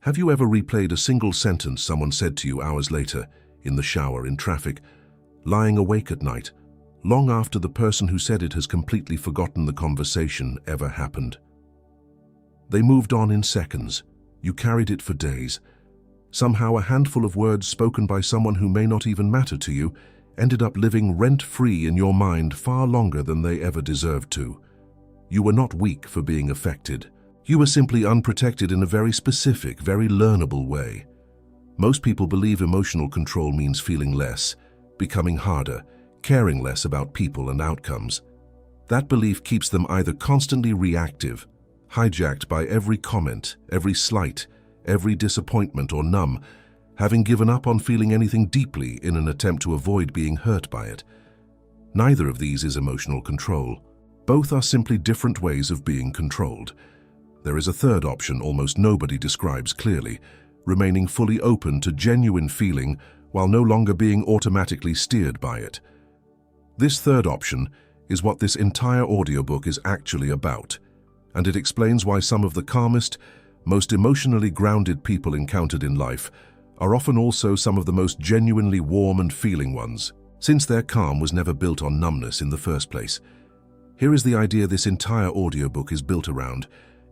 Have you ever replayed a single sentence someone said to you hours later, in the shower, in traffic, lying awake at night, long after the person who said it has completely forgotten the conversation ever happened? They moved on in seconds. You carried it for days. Somehow a handful of words spoken by someone who may not even matter to you ended up living rent-free in your mind far longer than they ever deserved to. You were not weak for being affected. You were simply unprotected in a very specific, very learnable way. Most people believe emotional control means feeling less, becoming harder, caring less about people and outcomes. That belief keeps them either constantly reactive, hijacked by every comment, every slight, every disappointment, or numb, having given up on feeling anything deeply in an attempt to avoid being hurt by it. Neither of these is emotional control. Both are simply different ways of being controlled. There is a third option almost nobody describes clearly, remaining fully open to genuine feeling while no longer being automatically steered by it. This third option is what this entire audiobook is actually about, and it explains why some of the calmest, most emotionally grounded people encountered in life are often also some of the most genuinely warm and feeling ones, since their calm was never built on numbness in the first place. Here is the idea this entire audiobook is built around.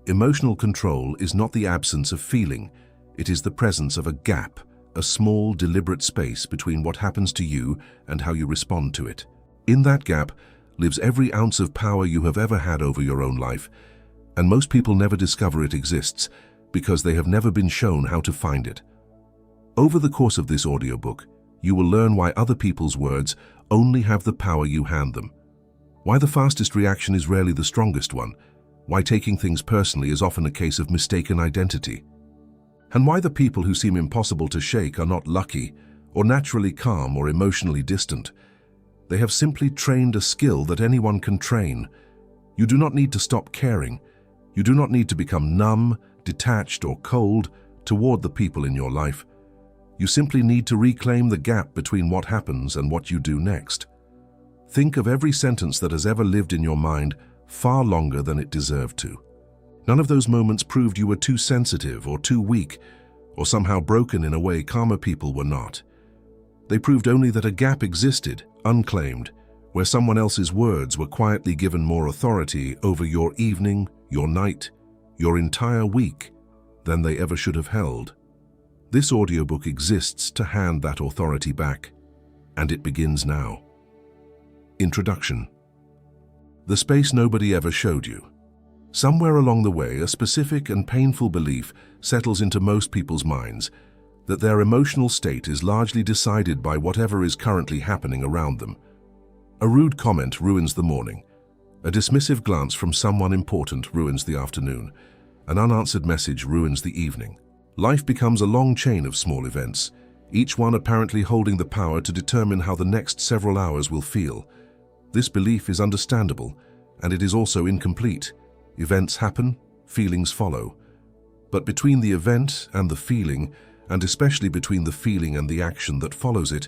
Emotional control is not the absence of feeling, it is the presence of a gap, a small, deliberate space between what happens to you and how you respond to it. In that gap lives every ounce of power you have ever had over your own life, and most people never discover it exists because they have never been shown how to find it. Over the course of this audiobook, you will learn why other people's words only have the power you hand them, why the fastest reaction is rarely the strongest one, why taking things personally is often a case of mistaken identity, and why the people who seem impossible to shake are not lucky or naturally calm or emotionally distant. They have simply trained a skill that anyone can train. You do not need to stop caring. You do not need to become numb, detached, or cold toward the people in your life. You simply need to reclaim the gap between what happens and what you do next. Think of every sentence that has ever lived in your mind far longer than it deserved to. None of those moments proved you were too sensitive or too weak or somehow broken in a way calmer people were not. They proved only that a gap existed, unclaimed, where someone else's words were quietly given more authority over your evening, your night, your entire week than they ever should have held. This audiobook exists to hand that authority back, and it begins now. Introduction. The space nobody ever showed you. Somewhere along the way, a specific and painful belief settles into most people's minds that their emotional state is largely decided by whatever is currently happening around them. A rude comment ruins the morning. A dismissive glance from someone important ruins the afternoon. An unanswered message ruins the evening. Life becomes a long chain of small events, each one apparently holding the power to determine how the next several hours will feel. This belief is understandable, and it is also incomplete. Events happen, feelings follow. But between the event and the feeling, and especially between the feeling and the action that follows it,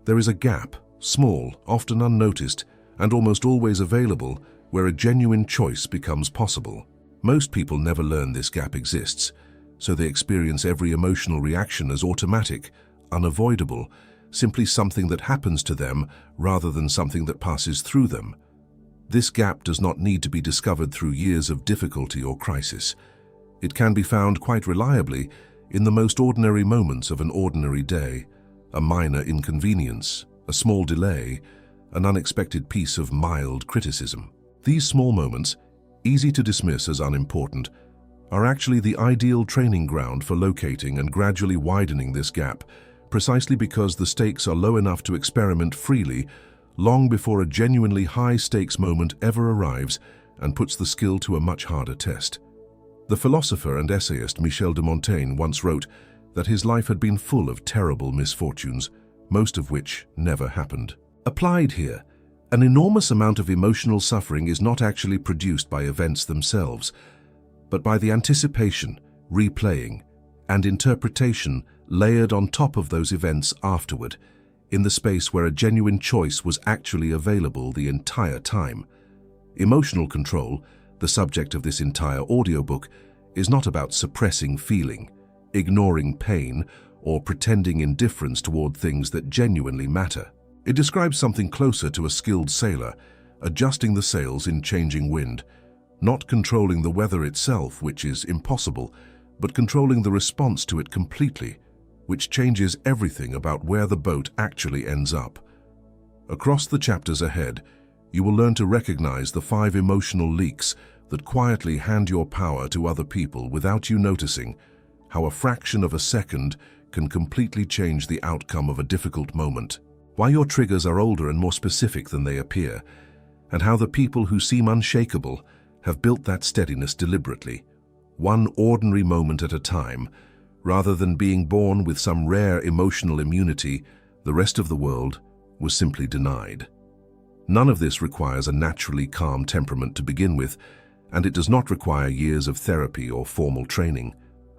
there is a gap, small, often unnoticed, and almost always available, where a genuine choice becomes possible. Most people never learn this gap exists, so they experience every emotional reaction as automatic, unavoidable, simply something that happens to them rather than something that passes through them. This gap does not need to be discovered through years of difficulty or crisis. It can be found quite reliably in the most ordinary moments of an ordinary day, a minor inconvenience, a small delay, an unexpected piece of mild criticism. These small moments, easy to dismiss as unimportant, are actually the ideal training ground for locating and gradually widening this gap, precisely because the stakes are low enough to experiment freely long before a genuinely high-stakes moment ever arrives and puts the skill to a much harder test. The philosopher and essayist Michel de Montaigne once wrote that his life had been full of terrible misfortunes, most of which never happened. Applied here, an enormous amount of emotional suffering is not actually produced by events themselves, but by the anticipation, replaying, and interpretation layered on top of those events afterward, in the space where a genuine choice was actually available the entire time. Emotional control, the subject of this entire audiobook, is not about suppressing feeling, ignoring pain, or pretending indifference toward things that genuinely matter. It describes something closer to a skilled sailor, adjusting the sails in changing wind, not controlling the weather itself, which is impossible, but controlling the response to it completely, which changes everything about where the boat actually ends up. Across the chapters ahead, you will learn to recognize the 5 emotional leaks that quietly hand your power to other people without you noticing, how a fraction of a second can completely change the outcome of a difficult moment, why your triggers are older and more specific than they appear, and how the people who seem unshakable have built that steadiness deliberately, one ordinary moment at a time, rather than being born with some rare emotional immunity the rest of the world was simply denied. None of this requires a naturally calm temperament to begin with, and it does not require years of therapy or formal training,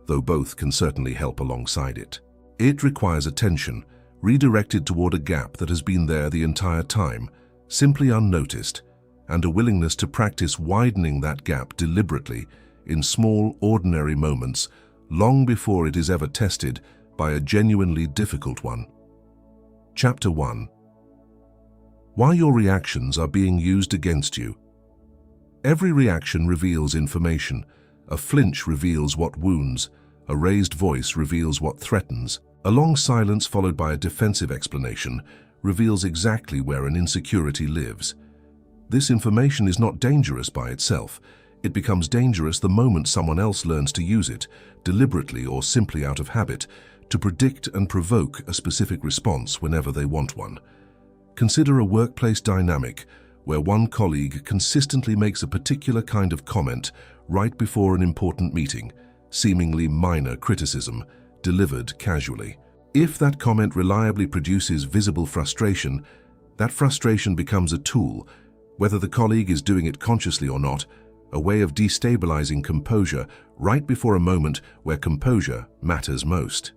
though both can certainly help alongside it. It requires attention, redirected toward a gap that has been there the entire time, simply unnoticed, and a willingness to practice widening that gap deliberately in small, ordinary moments, long before it is ever tested by a genuinely difficult one. Chapter 1. Why your reactions are being used against you. Every reaction reveals information. A flinch reveals what wounds. A raised voice reveals what threatens. A long silence followed by a defensive explanation reveals exactly where an insecurity lives. This information is not dangerous by itself. It becomes dangerous the moment someone else learns to use it, deliberately or simply out of habit, to predict and provoke a specific response whenever they want one. Consider a workplace dynamic where one colleague consistently makes a particular kind of comment right before an important meeting, seemingly minor criticism, delivered casually. If that comment reliably produces visible frustration, that frustration becomes a tool, whether the colleague is doing it consciously or not, a way of destabilizing composure right before a moment where composure matters most.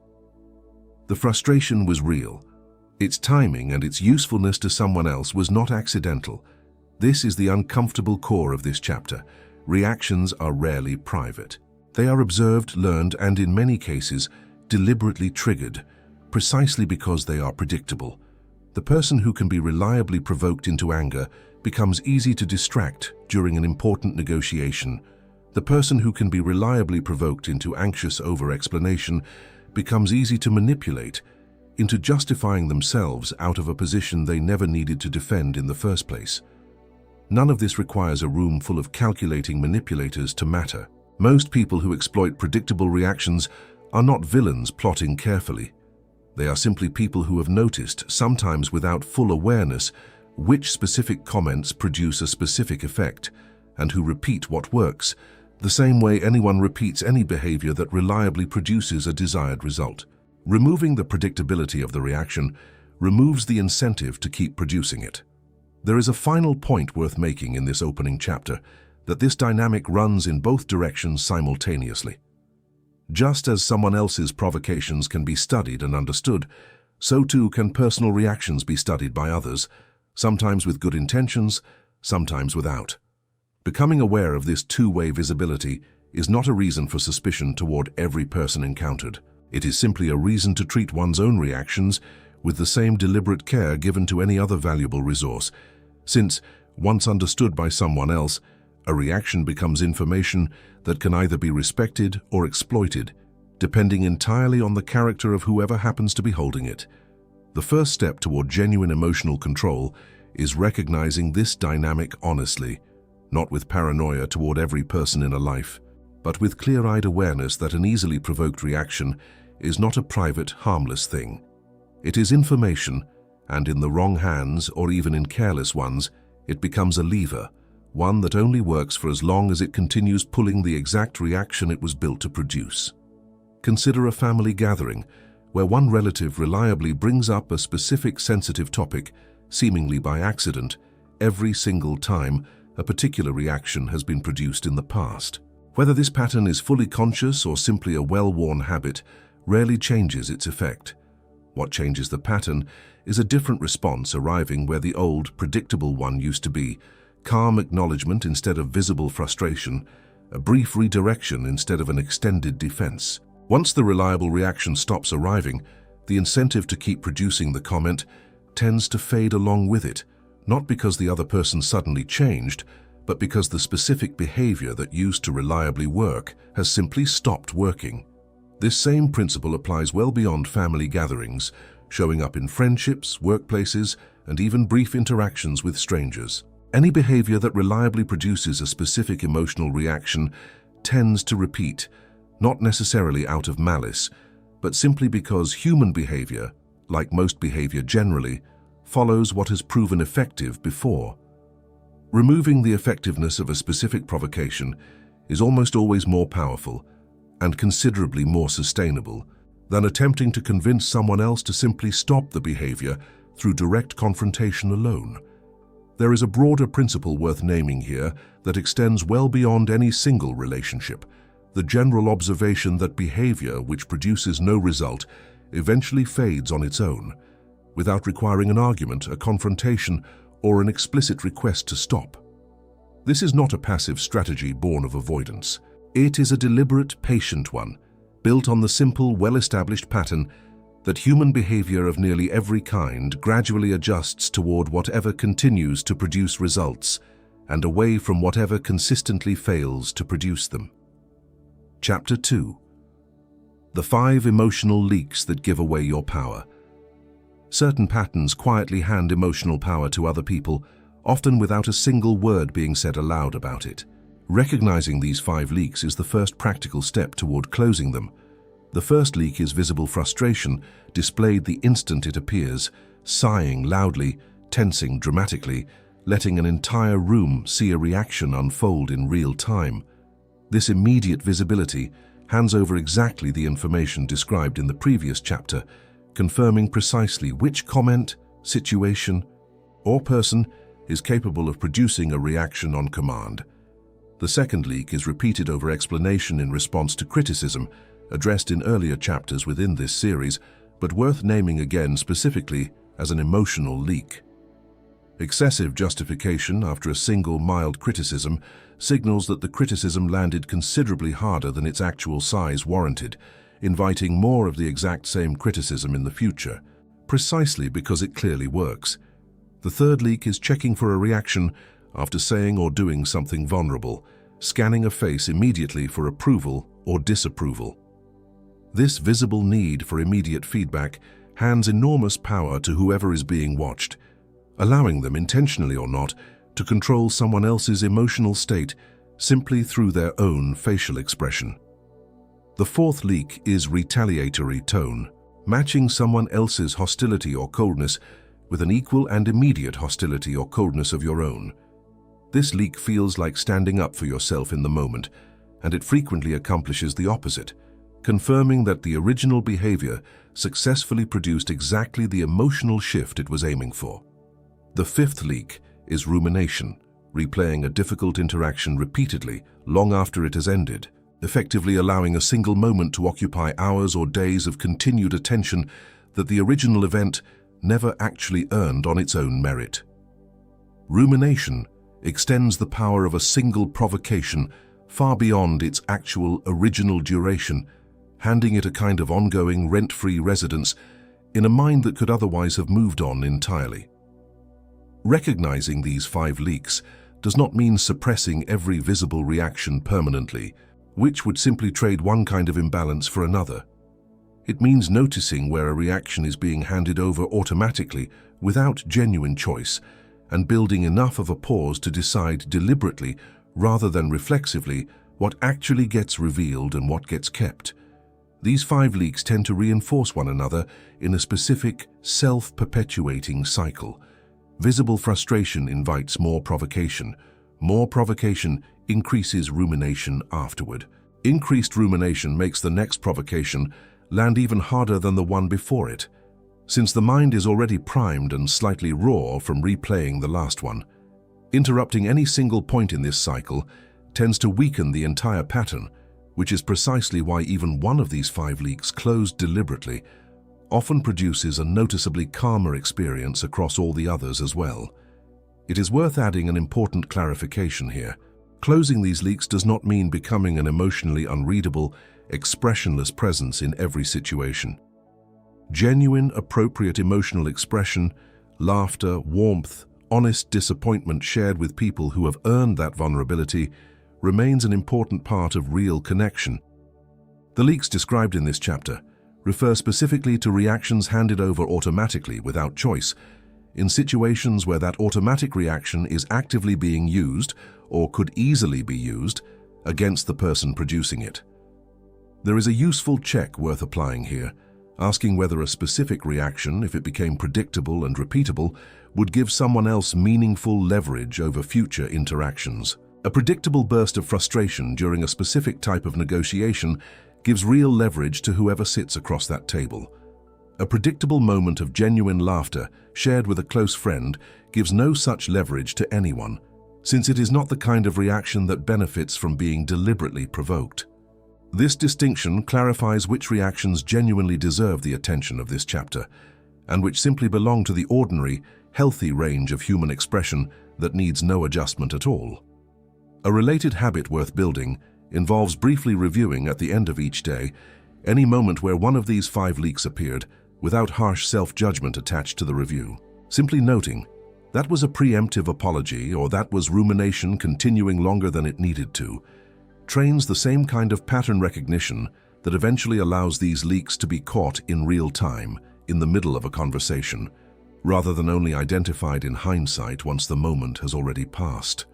The frustration was real. Its timing and its usefulness to someone else was not accidental. This is the uncomfortable core of this chapter. Reactions are rarely private. They are observed, learned, and in many cases, deliberately triggered, precisely because they are predictable. The person who can be reliably provoked into anger becomes easy to distract during an important negotiation. The person who can be reliably provoked into anxious over-explanation becomes easy to manipulate into justifying themselves out of a position they never needed to defend in the first place. None of this requires a room full of calculating manipulators to matter. Most people who exploit predictable reactions are not villains plotting carefully. They are simply people who have noticed, sometimes without full awareness, which specific comments produce a specific effect, and who repeat what works, the same way anyone repeats any behavior that reliably produces a desired result. Removing the predictability of the reaction removes the incentive to keep producing it. There is a final point worth making in this opening chapter, that this dynamic runs in both directions simultaneously. Just as someone else's provocations can be studied and understood, so too can personal reactions be studied by others, sometimes with good intentions, sometimes without. Becoming aware of this two-way visibility is not a reason for suspicion toward every person encountered. It is simply a reason to treat one's own reactions with the same deliberate care given to any other valuable resource, since, once understood by someone else, a reaction becomes information that can either be respected or exploited, depending entirely on the character of whoever happens to be holding it. The first step toward genuine emotional control is recognizing this dynamic honestly, not with paranoia toward every person in a life, but with clear-eyed awareness that an easily provoked reaction is not a private, harmless thing. It is information, and in the wrong hands or even in careless ones, it becomes a lever, one that only works for as long as it continues pulling the exact reaction it was built to produce. Consider a family gathering where one relative reliably brings up a specific sensitive topic, seemingly by accident, every single time a particular reaction has been produced in the past. Whether this pattern is fully conscious or simply a well-worn habit rarely changes its effect. What changes the pattern is a different response arriving where the old, predictable one used to be, calm acknowledgement instead of visible frustration, a brief redirection instead of an extended defense. Once the reliable reaction stops arriving, the incentive to keep producing the comment tends to fade along with it, not because the other person suddenly changed, but because the specific behavior that used to reliably work has simply stopped working. This same principle applies well beyond family gatherings, showing up in friendships, workplaces, and even brief interactions with strangers. Any behavior that reliably produces a specific emotional reaction tends to repeat, not necessarily out of malice, but simply because human behavior, like most behavior generally, follows what has proven effective before. Removing the effectiveness of a specific provocation is almost always more powerful and considerably more sustainable than attempting to convince someone else to simply stop the behavior through direct confrontation alone. There is a broader principle worth naming here that extends well beyond any single relationship: the general observation that behavior which produces no result eventually fades on its own, without requiring an argument, a confrontation, or an explicit request to stop. This is not a passive strategy born of avoidance. It is a deliberate, patient one, built on the simple, well-established pattern that human behavior of nearly every kind gradually adjusts toward whatever continues to produce results and away from whatever consistently fails to produce them. Chapter 2. The 5 emotional leaks that give away your power. Certain patterns quietly hand emotional power to other people, often without a single word being said aloud about it. Recognizing these 5 leaks is the first practical step toward closing them. The first leak is visible frustration, displayed the instant it appears, sighing loudly, tensing dramatically, letting an entire room see a reaction unfold in real time. This immediate visibility hands over exactly the information described in the previous chapter, confirming precisely which comment, situation, or person is capable of producing a reaction on command. The second leak is repeated over explanation in response to criticism, addressed in earlier chapters within this series, but worth naming again specifically as an emotional leak. Excessive justification after a single mild criticism signals that the criticism landed considerably harder than its actual size warranted, inviting more of the exact same criticism in the future, precisely because it clearly works. The third leak is checking for a reaction after saying or doing something vulnerable, scanning a face immediately for approval or disapproval. This visible need for immediate feedback hands enormous power to whoever is being watched, allowing them, intentionally or not, to control someone else's emotional state simply through their own facial expression. The fourth leak is retaliatory tone, matching someone else's hostility or coldness with an equal and immediate hostility or coldness of your own. This leak feels like standing up for yourself in the moment, and it frequently accomplishes the opposite, confirming that the original behavior successfully produced exactly the emotional shift it was aiming for. The fifth leak is rumination, replaying a difficult interaction repeatedly, long after it has ended, effectively allowing a single moment to occupy hours or days of continued attention that the original event never actually earned on its own merit. Rumination extends the power of a single provocation far beyond its actual original duration, handing it a kind of ongoing, rent-free residence in a mind that could otherwise have moved on entirely. Recognizing these 5 leaks does not mean suppressing every visible reaction permanently, which would simply trade one kind of imbalance for another. It means noticing where a reaction is being handed over automatically without genuine choice, and building enough of a pause to decide deliberately rather than reflexively what actually gets revealed and what gets kept. These 5 leaks tend to reinforce one another in a specific, self-perpetuating cycle. Visible frustration invites more provocation. More provocation increases rumination afterward. Increased rumination makes the next provocation land even harder than the one before it, since the mind is already primed and slightly raw from replaying the last one. Interrupting any single point in this cycle tends to weaken the entire pattern, which is precisely why even one of these 5 leaks closed deliberately often produces a noticeably calmer experience across all the others as well. It is worth adding an important clarification here. Closing these leaks does not mean becoming an emotionally unreadable, expressionless presence in every situation. Genuine, appropriate emotional expression, laughter, warmth, honest disappointment shared with people who have earned that vulnerability remains an important part of real connection. The leaks described in this chapter refer specifically to reactions handed over automatically without choice, in situations where that automatic reaction is actively being used or could easily be used against the person producing it. There is a useful check worth applying here, asking whether a specific reaction, if it became predictable and repeatable, would give someone else meaningful leverage over future interactions. A predictable burst of frustration during a specific type of negotiation gives real leverage to whoever sits across that table. A predictable moment of genuine laughter shared with a close friend gives no such leverage to anyone, since it is not the kind of reaction that benefits from being deliberately provoked. This distinction clarifies which reactions genuinely deserve the attention of this chapter, and which simply belong to the ordinary, healthy range of human expression that needs no adjustment at all. A related habit worth building involves briefly reviewing at the end of each day any moment where one of these 5 leaks appeared without harsh self-judgment attached to the review. Simply noting, that was a preemptive apology or that was rumination continuing longer than it needed to, trains the same kind of pattern recognition that eventually allows these leaks to be caught in real time, in the middle of a conversation, rather than only identified in hindsight once the moment has already passed.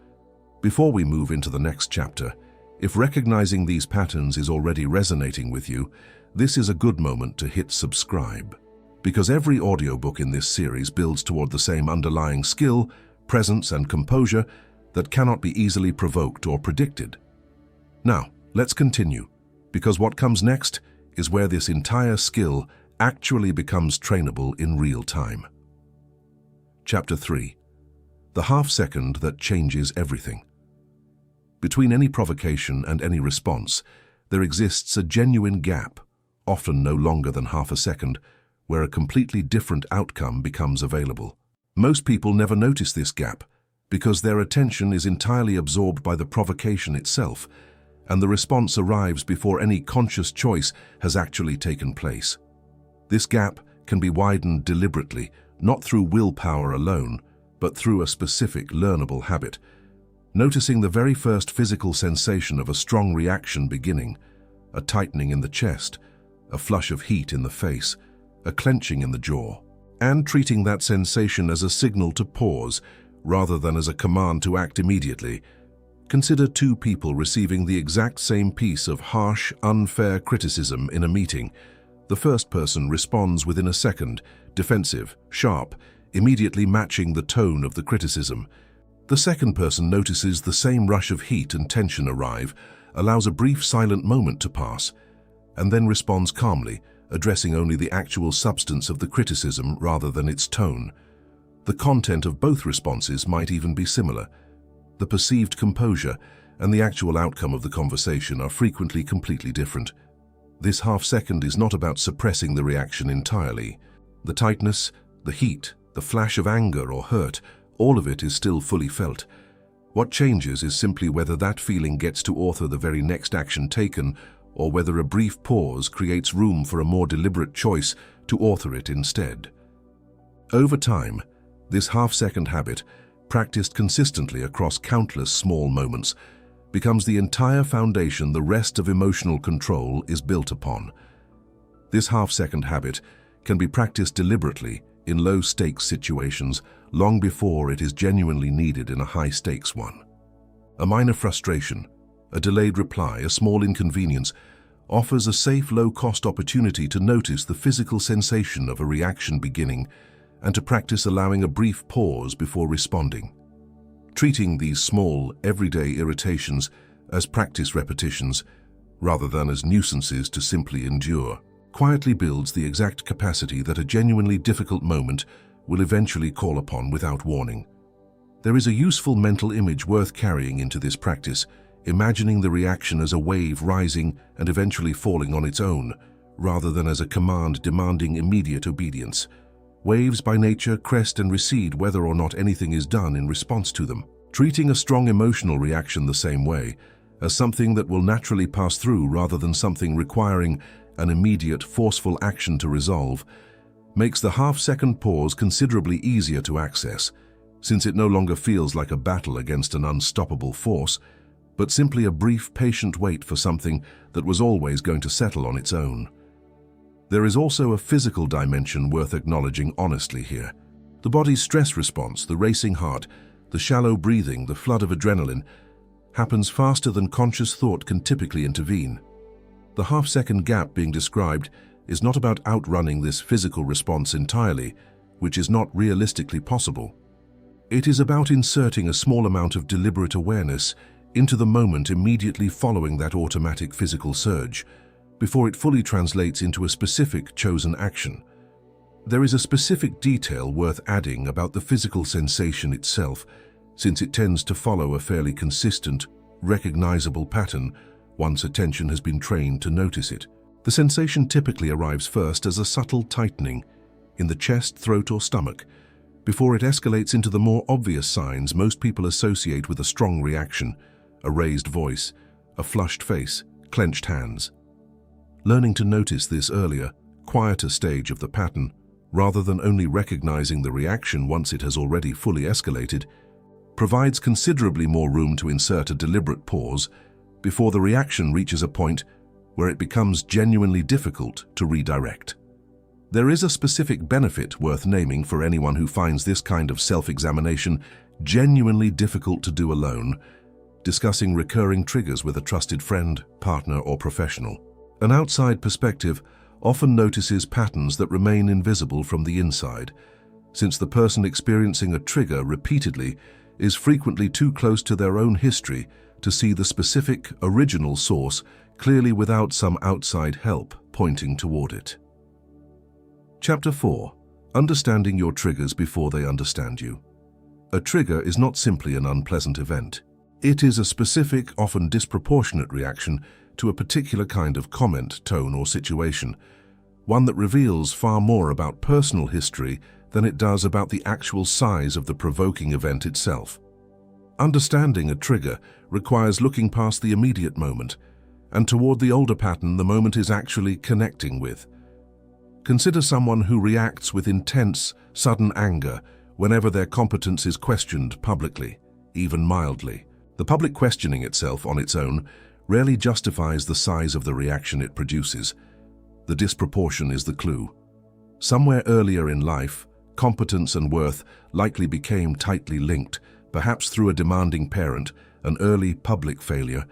Before we move into the next chapter, if recognizing these patterns is already resonating with you, this is a good moment to hit subscribe, because every audiobook in this series builds toward the same underlying skill, presence, and composure that cannot be easily provoked or predicted. Now, let's continue, because what comes next is where this entire skill actually becomes trainable in real time. Chapter 3. The half-second that changes everything. Between any provocation and any response, there exists a genuine gap, often no longer than half a second, where a completely different outcome becomes available. Most people never notice this gap because their attention is entirely absorbed by the provocation itself, and the response arrives before any conscious choice has actually taken place. This gap can be widened deliberately, not through willpower alone, but through a specific learnable habit. Noticing the very first physical sensation of a strong reaction beginning, a tightening in the chest, a flush of heat in the face, a clenching in the jaw, and treating that sensation as a signal to pause rather than as a command to act immediately. Consider 2 people receiving the exact same piece of harsh, unfair criticism in a meeting. The first person responds within a second, defensive, sharp, immediately matching the tone of the criticism. The second person notices the same rush of heat and tension arrive, allows a brief silent moment to pass, and then responds calmly, addressing only the actual substance of the criticism rather than its tone. The content of both responses might even be similar. The perceived composure and the actual outcome of the conversation are frequently completely different. This half-second is not about suppressing the reaction entirely. The tightness, the heat, the flash of anger or hurt, all of it is still fully felt. What changes is simply whether that feeling gets to author the very next action taken, or whether a brief pause creates room for a more deliberate choice to author it instead. Over time, this half-second habit, practiced consistently across countless small moments, becomes the entire foundation the rest of emotional control is built upon. This half-second habit can be practiced deliberately in low-stakes situations long before it is genuinely needed in a high-stakes one. A minor frustration, a delayed reply, a small inconvenience, offers a safe, low-cost opportunity to notice the physical sensation of a reaction beginning and to practice allowing a brief pause before responding. Treating these small, everyday irritations as practice repetitions rather than as nuisances to simply endure quietly builds the exact capacity that a genuinely difficult moment will eventually call upon without warning. There is a useful mental image worth carrying into this practice, imagining the reaction as a wave rising and eventually falling on its own, rather than as a command demanding immediate obedience. Waves by nature crest and recede whether or not anything is done in response to them. Treating a strong emotional reaction the same way, as something that will naturally pass through rather than something requiring an immediate, forceful action to resolve, makes the half-second pause considerably easier to access, since it no longer feels like a battle against an unstoppable force, but simply a brief, patient wait for something that was always going to settle on its own. There is also a physical dimension worth acknowledging honestly here. The body's stress response, the racing heart, the shallow breathing, the flood of adrenaline, happens faster than conscious thought can typically intervene. The half-second gap being described is not about outrunning this physical response entirely, which is not realistically possible. It is about inserting a small amount of deliberate awareness into the moment immediately following that automatic physical surge, before it fully translates into a specific chosen action. There is a specific detail worth adding about the physical sensation itself, since it tends to follow a fairly consistent, recognizable pattern once attention has been trained to notice it. The sensation typically arrives first as a subtle tightening in the chest, throat, or stomach, before it escalates into the more obvious signs most people associate with a strong reaction: a raised voice, a flushed face, clenched hands. Learning to notice this earlier, quieter stage of the pattern, rather than only recognizing the reaction once it has already fully escalated, provides considerably more room to insert a deliberate pause before the reaction reaches a point where it becomes genuinely difficult to redirect. There is a specific benefit worth naming for anyone who finds this kind of self-examination genuinely difficult to do alone: discussing recurring triggers with a trusted friend, partner, or professional. An outside perspective often notices patterns that remain invisible from the inside, since the person experiencing a trigger repeatedly is frequently too close to their own history to see the specific, original source clearly without some outside help pointing toward it. Chapter 4. Understanding your triggers before they understand you. A trigger is not simply an unpleasant event. It is a specific, often disproportionate reaction to a particular kind of comment, tone, or situation, one that reveals far more about personal history than it does about the actual size of the provoking event itself. Understanding a trigger requires looking past the immediate moment and toward the older pattern the moment is actually connecting with. Consider someone who reacts with intense, sudden anger whenever their competence is questioned publicly, even mildly. The public questioning itself on its own rarely justifies the size of the reaction it produces. The disproportion is the clue. Somewhere earlier in life, competence and worth likely became tightly linked, perhaps through a demanding parent, an early public failure,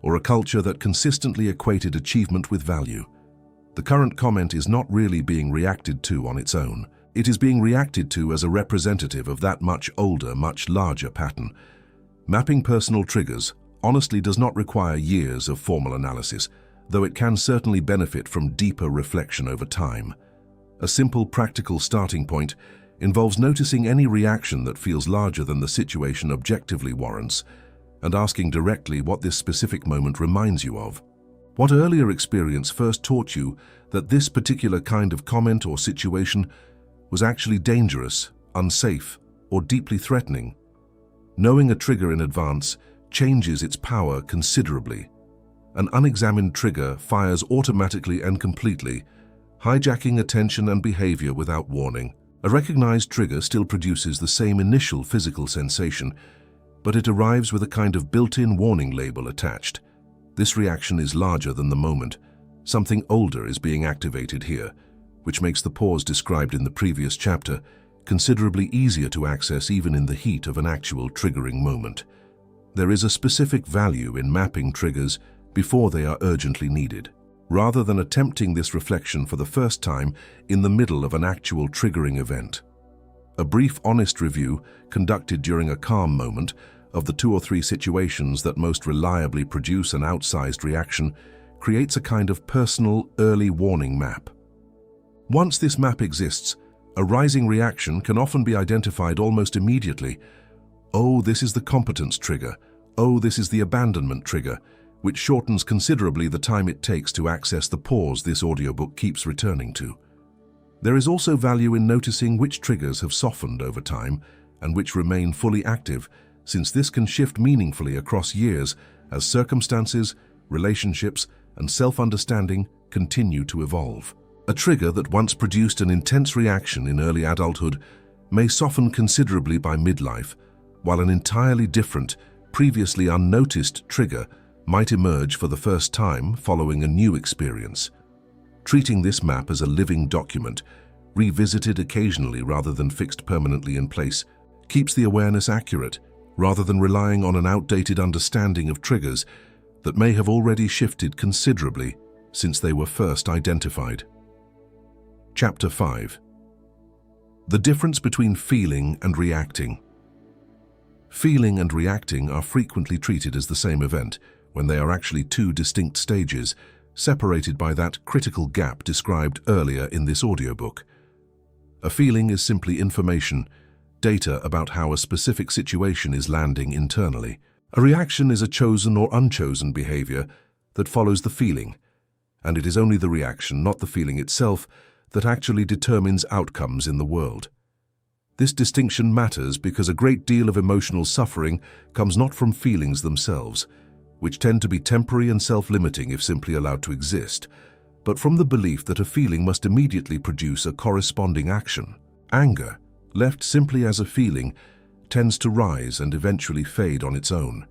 or a culture that consistently equated achievement with value. The current comment is not really being reacted to on its own. It is being reacted to as a representative of that much older, much larger pattern. Mapping personal triggers honestly does not require years of formal analysis, though it can certainly benefit from deeper reflection over time. A simple, practical starting point involves noticing any reaction that feels larger than the situation objectively warrants, and asking directly what this specific moment reminds you of. What earlier experience first taught you that this particular kind of comment or situation was actually dangerous, unsafe, or deeply threatening? Knowing a trigger in advance changes its power considerably. An unexamined trigger fires automatically and completely, hijacking attention and behavior without warning. A recognized trigger still produces the same initial physical sensation, but it arrives with a kind of built-in warning label attached. This reaction is larger than the moment. Something older is being activated here, which makes the pause described in the previous chapter considerably easier to access even in the heat of an actual triggering moment. There is a specific value in mapping triggers before they are urgently needed, rather than attempting this reflection for the first time in the middle of an actual triggering event. A brief, honest review conducted during a calm moment of the 2 or 3 situations that most reliably produce an outsized reaction creates a kind of personal, early warning map. Once this map exists, a rising reaction can often be identified almost immediately. Oh, this is the competence trigger. Oh, this is the abandonment trigger, which shortens considerably the time it takes to access the pause this audiobook keeps returning to. There is also value in noticing which triggers have softened over time and which remain fully active, since this can shift meaningfully across years as circumstances, relationships, and self-understanding continue to evolve. A trigger that once produced an intense reaction in early adulthood may soften considerably by midlife, while an entirely different, previously unnoticed trigger might emerge for the first time following a new experience. Treating this map as a living document, revisited occasionally rather than fixed permanently in place, keeps the awareness accurate, rather than relying on an outdated understanding of triggers that may have already shifted considerably since they were first identified. Chapter 5. The difference between feeling and reacting. Feeling and reacting are frequently treated as the same event, when they are actually two distinct stages, separated by that critical gap described earlier in this audiobook. A feeling is simply information, data about how a specific situation is landing internally. A reaction is a chosen or unchosen behavior that follows the feeling, and it is only the reaction, not the feeling itself, that actually determines outcomes in the world. This distinction matters because a great deal of emotional suffering comes not from feelings themselves, which tend to be temporary and self-limiting if simply allowed to exist, but from the belief that a feeling must immediately produce a corresponding action. Anger, left simply as a feeling, tends to rise and eventually fade on its own.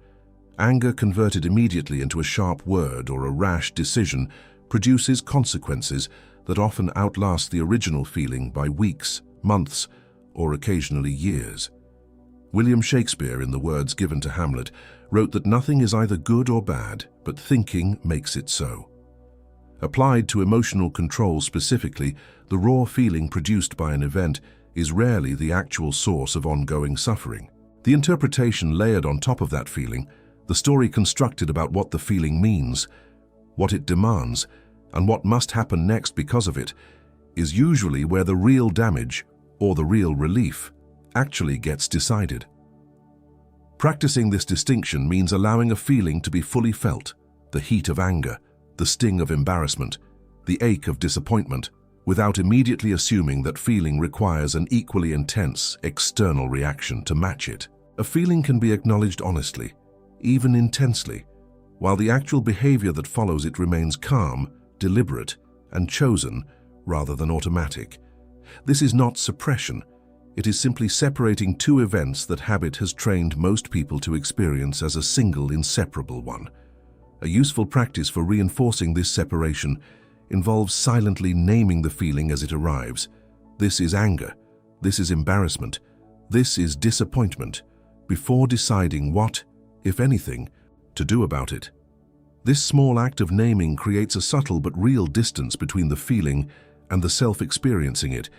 Anger converted immediately into a sharp word or a rash decision produces consequences that often outlast the original feeling by weeks, months, or occasionally years. William Shakespeare, in the words given to Hamlet, wrote that nothing is either good or bad, but thinking makes it so. Applied to emotional control specifically, the raw feeling produced by an event is rarely the actual source of ongoing suffering. The interpretation layered on top of that feeling, the story constructed about what the feeling means, what it demands, and what must happen next because of it, is usually where the real damage, or the real relief, actually gets decided. Practicing this distinction means allowing a feeling to be fully felt, the heat of anger, the sting of embarrassment, the ache of disappointment, without immediately assuming that feeling requires an equally intense external reaction to match it. A feeling can be acknowledged honestly, even intensely, while the actual behavior that follows it remains calm, deliberate, and chosen rather than automatic. This is not suppression. It is simply separating two events that habit has trained most people to experience as a single, inseparable one. A useful practice for reinforcing this separation involves silently naming the feeling as it arrives. This is anger. This is embarrassment. This is disappointment, before deciding what, if anything, to do about it. This small act of naming creates a subtle but real distance between the feeling and the self-experiencing it,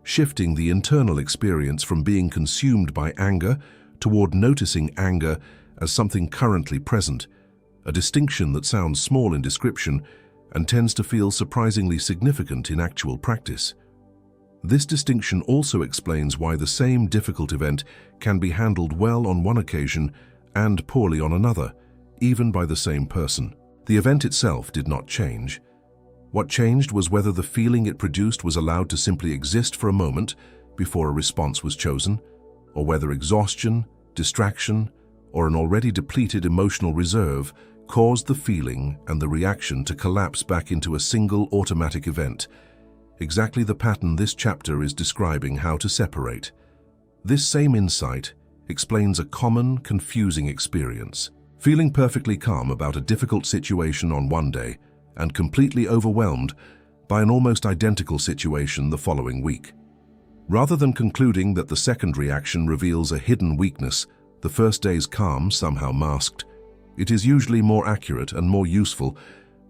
shifting the internal experience from being consumed by anger toward noticing anger as something currently present, a distinction that sounds small in description and tends to feel surprisingly significant in actual practice. This distinction also explains why the same difficult event can be handled well on one occasion and poorly on another, even by the same person. The event itself did not change. What changed was whether the feeling it produced was allowed to simply exist for a moment before a response was chosen, or whether exhaustion, distraction, or an already depleted emotional reserve caused the feeling and the reaction to collapse back into a single automatic event, exactly the pattern this chapter is describing how to separate. This same insight explains a common, confusing experience. Feeling perfectly calm about a difficult situation on one day and completely overwhelmed by an almost identical situation the following week. Rather than concluding that the second reaction reveals a hidden weakness, the first day's calm somehow masked, it is usually more accurate and more useful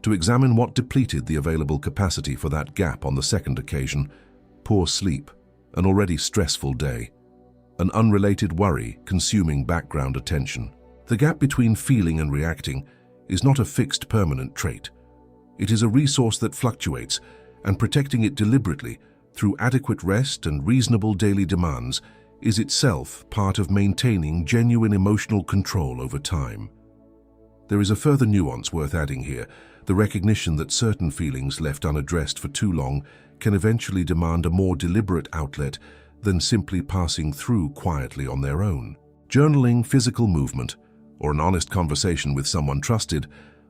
to examine what depleted the available capacity for that gap on the second occasion: poor sleep, an already stressful day, an unrelated worry consuming background attention. The gap between feeling and reacting is not a fixed permanent trait. It is a resource that fluctuates, and protecting it deliberately through adequate rest and reasonable daily demands is itself part of maintaining genuine emotional control over time. There is a further nuance worth adding here: the recognition that certain feelings left unaddressed for too long can eventually demand a more deliberate outlet than simply passing through quietly on their own. Journaling, physical movement, or an honest conversation with someone trusted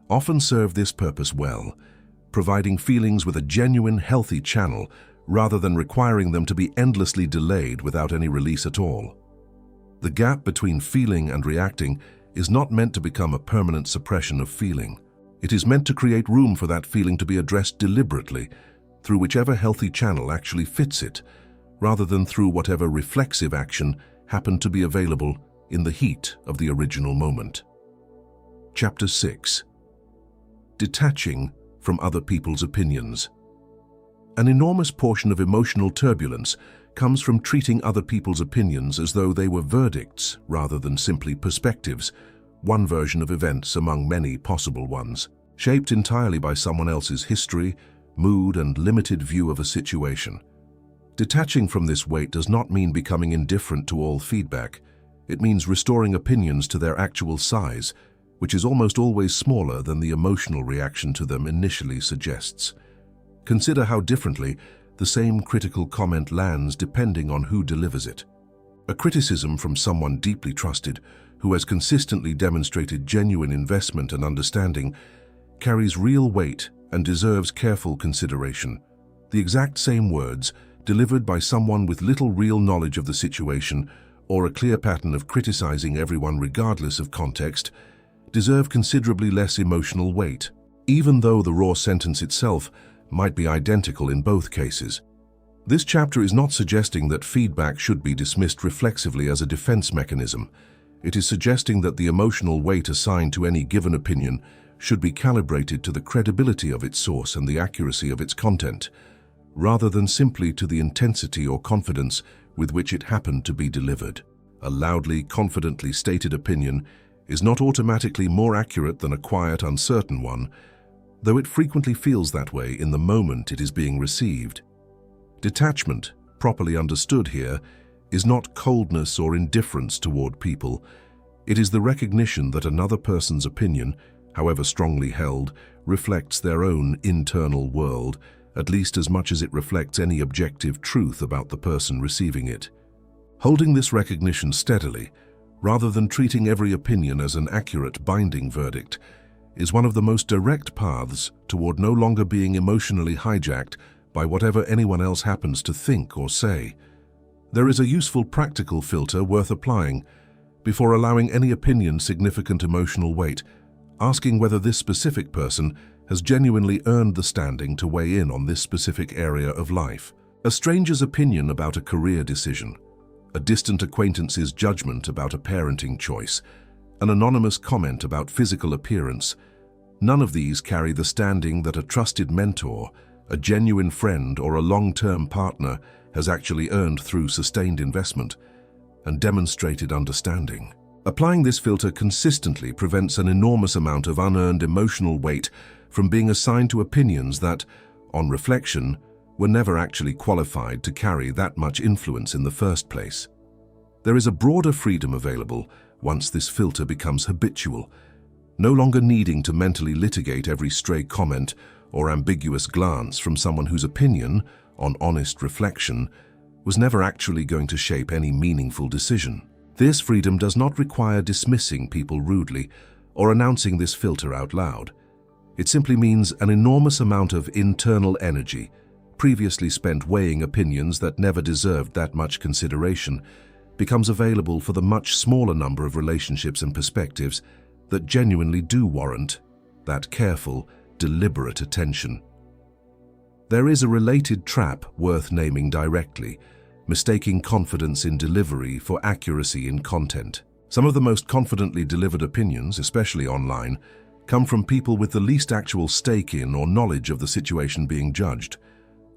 often serve this purpose well, providing feelings with a genuine, healthy channel rather than requiring them to be endlessly delayed without any release at all. The gap between feeling and reacting is not meant to become a permanent suppression of feeling. It is meant to create room for that feeling to be addressed deliberately through whichever healthy channel actually fits it, rather than through whatever reflexive action happened to be available in the heat of the original moment. Chapter 6. Detaching from other people's opinions. An enormous portion of emotional turbulence comes from treating other people's opinions as though they were verdicts rather than simply perspectives, one version of events among many possible ones, shaped entirely by someone else's history, mood, and limited view of a situation. Detaching from this weight does not mean becoming indifferent to all feedback. It means restoring opinions to their actual size, which is almost always smaller than the emotional reaction to them initially suggests. Consider how differently the same critical comment lands depending on who delivers it. A criticism from someone deeply trusted, who has consistently demonstrated genuine investment and understanding, carries real weight and deserves careful consideration. The exact same words, delivered by someone with little real knowledge of the situation or a clear pattern of criticizing everyone regardless of context, deserve considerably less emotional weight, even though the raw sentence itself might be identical in both cases. This chapter is not suggesting that feedback should be dismissed reflexively as a defense mechanism. It is suggesting that the emotional weight assigned to any given opinion should be calibrated to the credibility of its source and the accuracy of its content, rather than simply to the intensity or confidence with which it happened to be delivered. A loudly, confidently stated opinion is not automatically more accurate than a quiet, uncertain one, though it frequently feels that way in the moment it is being received. Detachment, properly understood here, is not coldness or indifference toward people. It is the recognition that another person's opinion, however strongly held, reflects their own internal world, at least as much as it reflects any objective truth about the person receiving it. Holding this recognition steadily, rather than treating every opinion as an accurate, binding verdict, is one of the most direct paths toward no longer being emotionally hijacked by whatever anyone else happens to think or say. There is a useful practical filter worth applying before allowing any opinion significant emotional weight, asking whether this specific person has genuinely earned the standing to weigh in on this specific area of life. A stranger's opinion about a career decision, a distant acquaintance's judgment about a parenting choice, an anonymous comment about physical appearance, none of these carry the standing that a trusted mentor, a genuine friend, or a long-term partner has actually earned through sustained investment and demonstrated understanding. Applying this filter consistently prevents an enormous amount of unearned emotional weight from being assigned to opinions that, on reflection, were never actually qualified to carry that much influence in the first place. There is a broader freedom available once this filter becomes habitual, no longer needing to mentally litigate every stray comment or ambiguous glance from someone whose opinion, on honest reflection, was never actually going to shape any meaningful decision. This freedom does not require dismissing people rudely or announcing this filter out loud. It simply means an enormous amount of internal energy, previously spent weighing opinions that never deserved that much consideration, becomes available for the much smaller number of relationships and perspectives that genuinely do warrant that careful, deliberate attention. There is a related trap worth naming directly, mistaking confidence in delivery for accuracy in content. Some of the most confidently delivered opinions, especially online, come from people with the least actual stake in or knowledge of the situation being judged.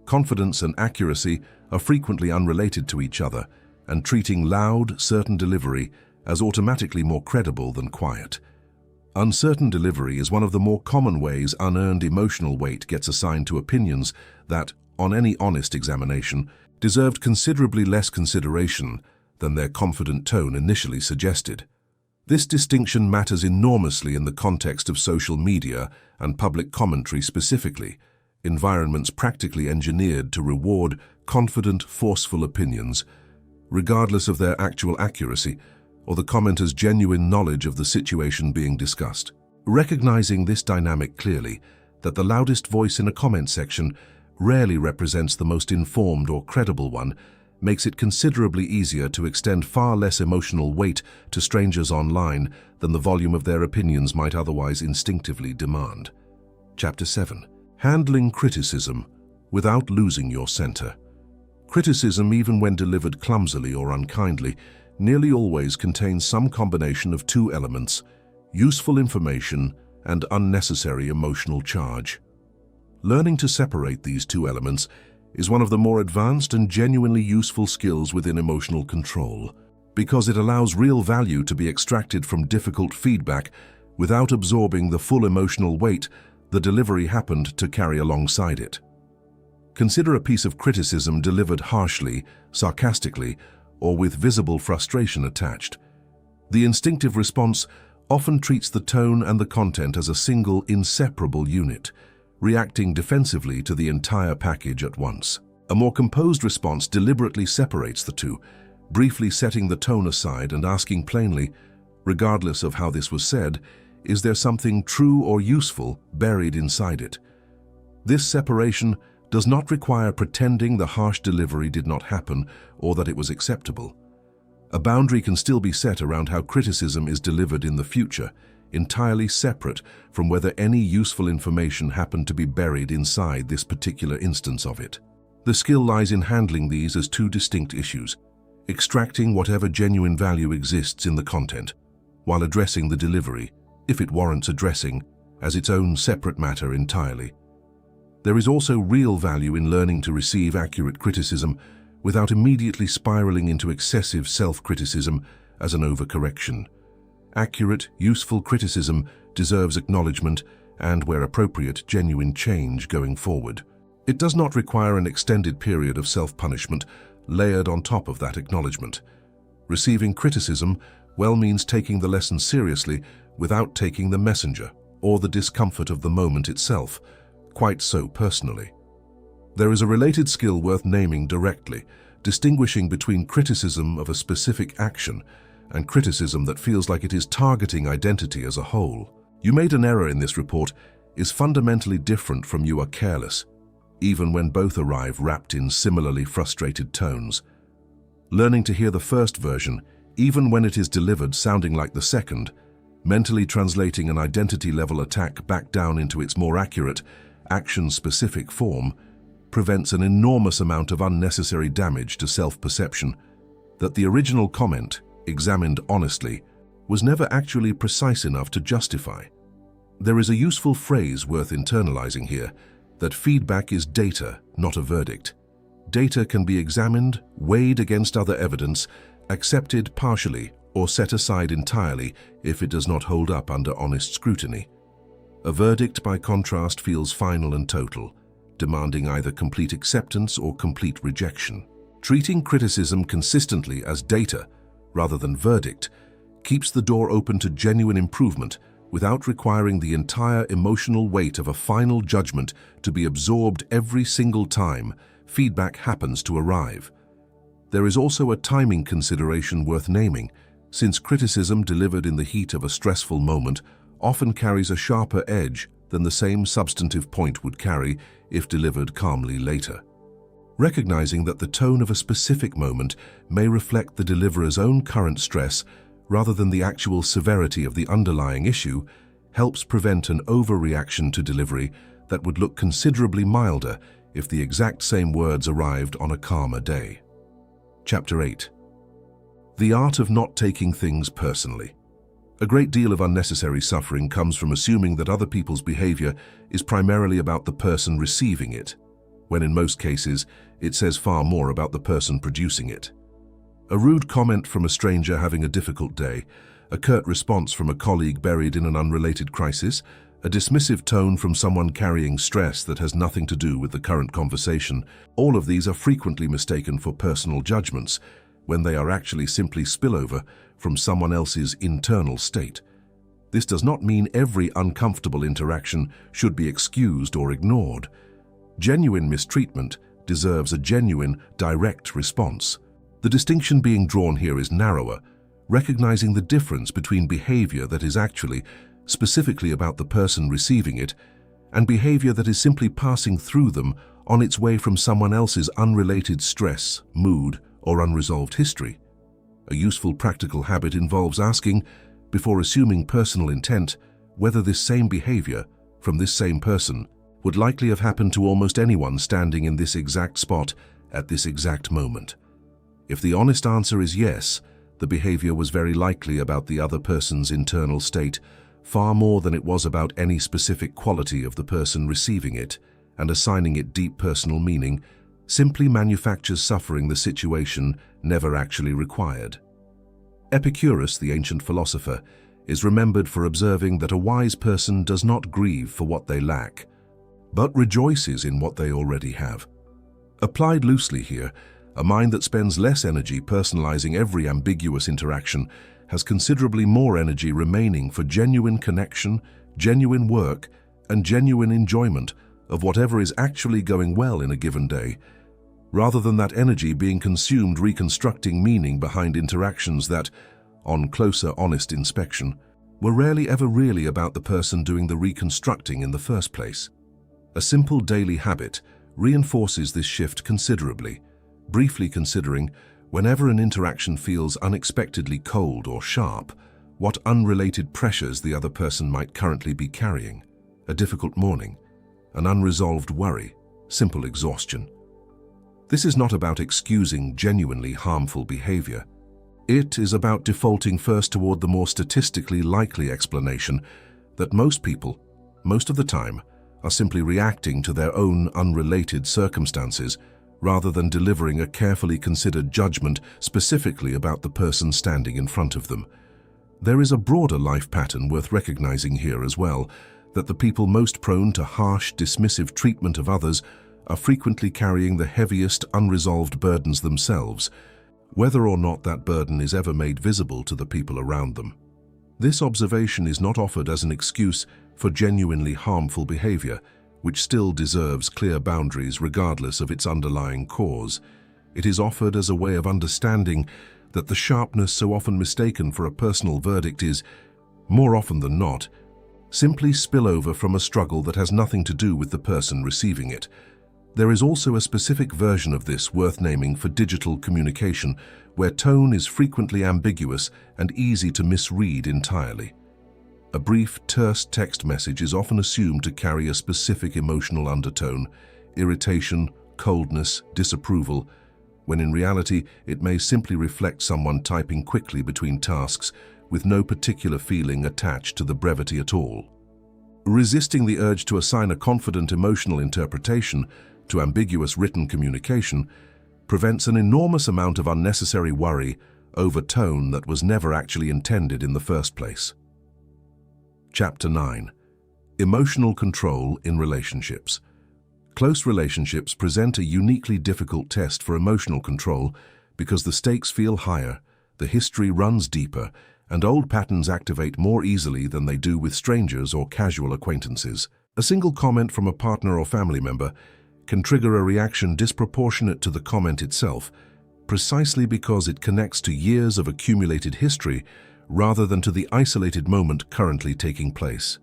Confidence and accuracy are frequently unrelated to each other, and treating loud, certain delivery as automatically more credible than quiet. Uncertain delivery is one of the more common ways unearned emotional weight gets assigned to opinions that, on any honest examination, deserved considerably less consideration than their confident tone initially suggested. This distinction matters enormously in the context of social media and public commentary specifically, environments practically engineered to reward confident, forceful opinions, regardless of their actual accuracy or the commenter's genuine knowledge of the situation being discussed. Recognizing this dynamic clearly, that the loudest voice in a comment section rarely represents the most informed or credible one, makes it considerably easier to extend far less emotional weight to strangers online than the volume of their opinions might otherwise instinctively demand. Chapter 7. Handling criticism without losing your center. Criticism, even when delivered clumsily or unkindly, nearly always contains some combination of two elements: useful information and unnecessary emotional charge. Learning to separate these two elements is one of the more advanced and genuinely useful skills within emotional control, because it allows real value to be extracted from difficult feedback without absorbing the full emotional weight the delivery happened to carry alongside it. Consider a piece of criticism delivered harshly, sarcastically, or with visible frustration attached. The instinctive response often treats the tone and the content as a single, inseparable unit, reacting defensively to the entire package at once. A more composed response deliberately separates the two, briefly setting the tone aside and asking plainly, regardless of how this was said, is there something true or useful buried inside it? This separation does not require pretending the harsh delivery did not happen or that it was acceptable. A boundary can still be set around how criticism is delivered in the future, entirely separate from whether any useful information happened to be buried inside this particular instance of it. The skill lies in handling these as two distinct issues, extracting whatever genuine value exists in the content, while addressing the delivery, if it warrants addressing, as its own separate matter entirely. There is also real value in learning to receive accurate criticism without immediately spiraling into excessive self-criticism as an overcorrection. Accurate, useful criticism deserves acknowledgement and, where appropriate, genuine change going forward. It does not require an extended period of self-punishment layered on top of that acknowledgement. Receiving criticism well means taking the lesson seriously without taking the messenger or the discomfort of the moment itself quite so personally. There is a related skill worth naming directly, distinguishing between criticism of a specific action and criticism that feels like it is targeting identity as a whole. "You made an error in this report" is fundamentally different from "you are careless," even when both arrive wrapped in similarly frustrated tones. Learning to hear the first version, even when it is delivered sounding like the second, mentally translating an identity-level attack back down into its more accurate, action-specific form, prevents an enormous amount of unnecessary damage to self-perception that the original comment, examined honestly, was never actually precise enough to justify. There is a useful phrase worth internalizing here, that feedback is data, not a verdict. Data can be examined, weighed against other evidence, accepted partially, or set aside entirely if it does not hold up under honest scrutiny. A verdict, by contrast, feels final and total, demanding either complete acceptance or complete rejection. Treating criticism consistently as data, rather than verdict, keeps the door open to genuine improvement without requiring the entire emotional weight of a final judgment to be absorbed every single time feedback happens to arrive. There is also a timing consideration worth naming, since criticism delivered in the heat of a stressful moment often carries a sharper edge than the same substantive point would carry if delivered calmly later. Recognizing that the tone of a specific moment may reflect the deliverer's own current stress rather than the actual severity of the underlying issue helps prevent an overreaction to delivery that would look considerably milder if the exact same words arrived on a calmer day. Chapter 8. The art of not taking things personally. A great deal of unnecessary suffering comes from assuming that other people's behavior is primarily about the person receiving it, when in most cases it says far more about the person producing it. A rude comment from a stranger having a difficult day, a curt response from a colleague buried in an unrelated crisis, a dismissive tone from someone carrying stress that has nothing to do with the current conversation, all of these are frequently mistaken for personal judgments, when they are actually simply spillover from someone else's internal state. This does not mean every uncomfortable interaction should be excused or ignored. Genuine mistreatment deserves a genuine, direct response. The distinction being drawn here is narrower, recognizing the difference between behavior that is actually, specifically about the person receiving it, and behavior that is simply passing through them on its way from someone else's unrelated stress, mood, or unresolved history. A useful practical habit involves asking, before assuming personal intent, whether this same behavior, from this same person, would likely have happened to almost anyone standing in this exact spot at this exact moment. If the honest answer is yes, the behavior was very likely about the other person's internal state, far more than it was about any specific quality of the person receiving it, and assigning it deep personal meaning simply manufactures suffering the situation never actually required. Epicurus, the ancient philosopher, is remembered for observing that a wise person does not grieve for what they lack, but rejoices in what they already have. Applied loosely here, a mind that spends less energy personalizing every ambiguous interaction has considerably more energy remaining for genuine connection, genuine work, and genuine enjoyment of whatever is actually going well in a given day, rather than that energy being consumed reconstructing meaning behind interactions that, on closer honest inspection, were rarely ever really about the person doing the reconstructing in the first place. A simple daily habit reinforces this shift considerably, briefly considering, whenever an interaction feels unexpectedly cold or sharp, what unrelated pressures the other person might currently be carrying. A difficult morning, an unresolved worry, simple exhaustion. This is not about excusing genuinely harmful behavior. It is about defaulting first toward the more statistically likely explanation that most people, most of the time, are simply reacting to their own unrelated circumstances rather than delivering a carefully considered judgment specifically about the person standing in front of them. There is a broader life pattern worth recognizing here as well, that the people most prone to harsh, dismissive treatment of others are frequently carrying the heaviest unresolved burdens themselves, whether or not that burden is ever made visible to the people around them. This observation is not offered as an excuse for genuinely harmful behavior, which still deserves clear boundaries regardless of its underlying cause. It is offered as a way of understanding that the sharpness so often mistaken for a personal verdict is, more often than not, simply spillover from a struggle that has nothing to do with the person receiving it. There is also a specific version of this worth naming for digital communication, where tone is frequently ambiguous and easy to misread entirely. A brief, terse text message is often assumed to carry a specific emotional undertone, irritation, coldness, disapproval, when in reality it may simply reflect someone typing quickly between tasks with no particular feeling attached to the brevity at all. Resisting the urge to assign a confident emotional interpretation to ambiguous written communication prevents an enormous amount of unnecessary worry over tone that was never actually intended in the first place. Chapter 9. Emotional Control in Relationships. Close relationships present a uniquely difficult test for emotional control because the stakes feel higher, the history runs deeper, and old patterns activate more easily than they do with strangers or casual acquaintances. A single comment from a partner or family member can trigger a reaction disproportionate to the comment itself, precisely because it connects to years of accumulated history rather than to the isolated moment currently taking place.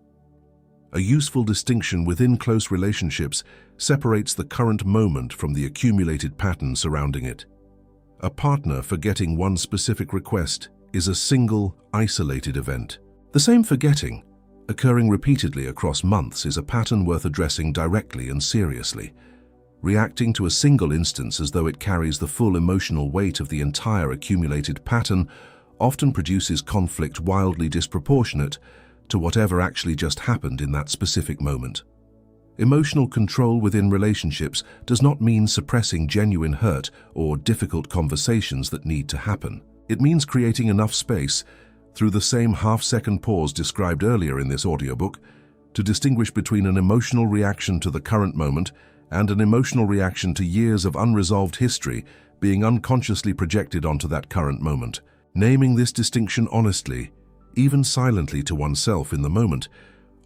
A useful distinction within close relationships separates the current moment from the accumulated pattern surrounding it. A partner forgetting one specific request is a single, isolated event. The same forgetting, occurring repeatedly across months, is a pattern worth addressing directly and seriously. Reacting to a single instance as though it carries the full emotional weight of the entire accumulated pattern often produces conflict wildly disproportionate to whatever actually just happened in that specific moment. Emotional control within relationships does not mean suppressing genuine hurt or difficult conversations that need to happen. It means creating enough space, through the same half-second pause described earlier in this audiobook, to distinguish between an emotional reaction to the current moment and an emotional reaction to years of unresolved history being unconsciously projected onto that current moment. Naming this distinction honestly, even silently to oneself in the moment,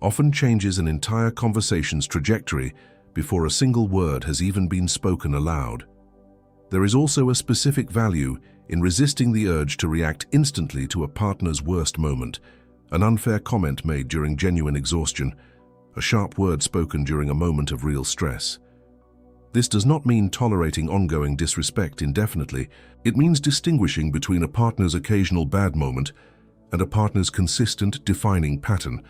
often changes an entire conversation's trajectory before a single word has even been spoken aloud. There is also a specific value in resisting the urge to react instantly to a partner's worst moment, an unfair comment made during genuine exhaustion, a sharp word spoken during a moment of real stress. This does not mean tolerating ongoing disrespect indefinitely. It means distinguishing between a partner's occasional bad moment and a partner's consistent, defining pattern,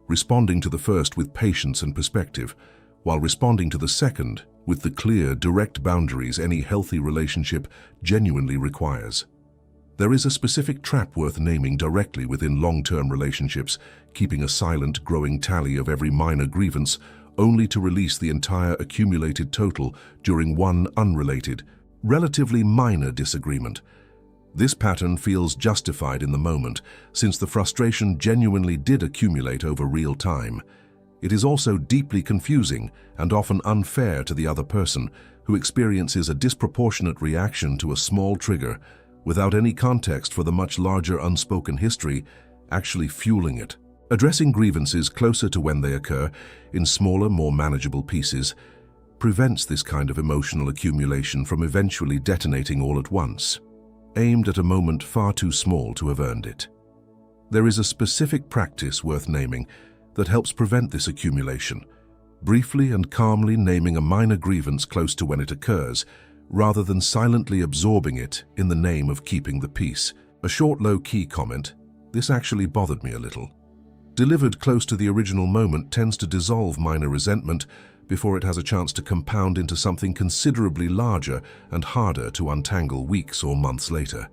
responding to the first with patience and perspective, while responding to the second with the clear, direct boundaries any healthy relationship genuinely requires. There is a specific trap worth naming directly within long-term relationships, keeping a silent, growing tally of every minor grievance, only to release the entire accumulated total during one unrelated, relatively minor disagreement. This pattern feels justified in the moment, since the frustration genuinely did accumulate over real time. It is also deeply confusing and often unfair to the other person, who experiences a disproportionate reaction to a small trigger without any context for the much larger unspoken history actually fueling it. Addressing grievances closer to when they occur, in smaller, more manageable pieces, prevents this kind of emotional accumulation from eventually detonating all at once, aimed at a moment far too small to have earned it. There is a specific practice worth naming that helps prevent this accumulation, briefly and calmly naming a minor grievance close to when it occurs, rather than silently absorbing it in the name of keeping the peace. A short, low-key comment, "This actually bothered me a little," delivered close to the original moment tends to dissolve minor resentment before it has a chance to compound into something considerably larger and harder to untangle weeks or months later.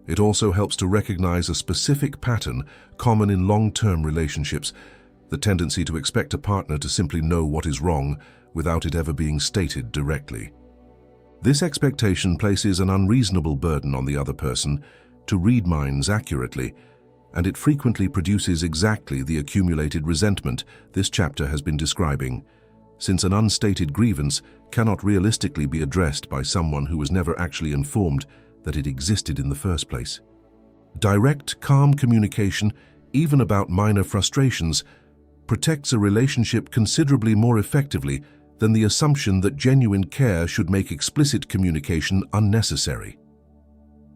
It also helps to recognize a specific pattern common in long-term relationships, the tendency to expect a partner to simply know what is wrong without it ever being stated directly. This expectation places an unreasonable burden on the other person to read minds accurately, and it frequently produces exactly the accumulated resentment this chapter has been describing, since an unstated grievance cannot realistically be addressed by someone who was never actually informed that it existed in the first place. Direct, calm communication, even about minor frustrations, protects a relationship considerably more effectively than the assumption that genuine care should make explicit communication unnecessary.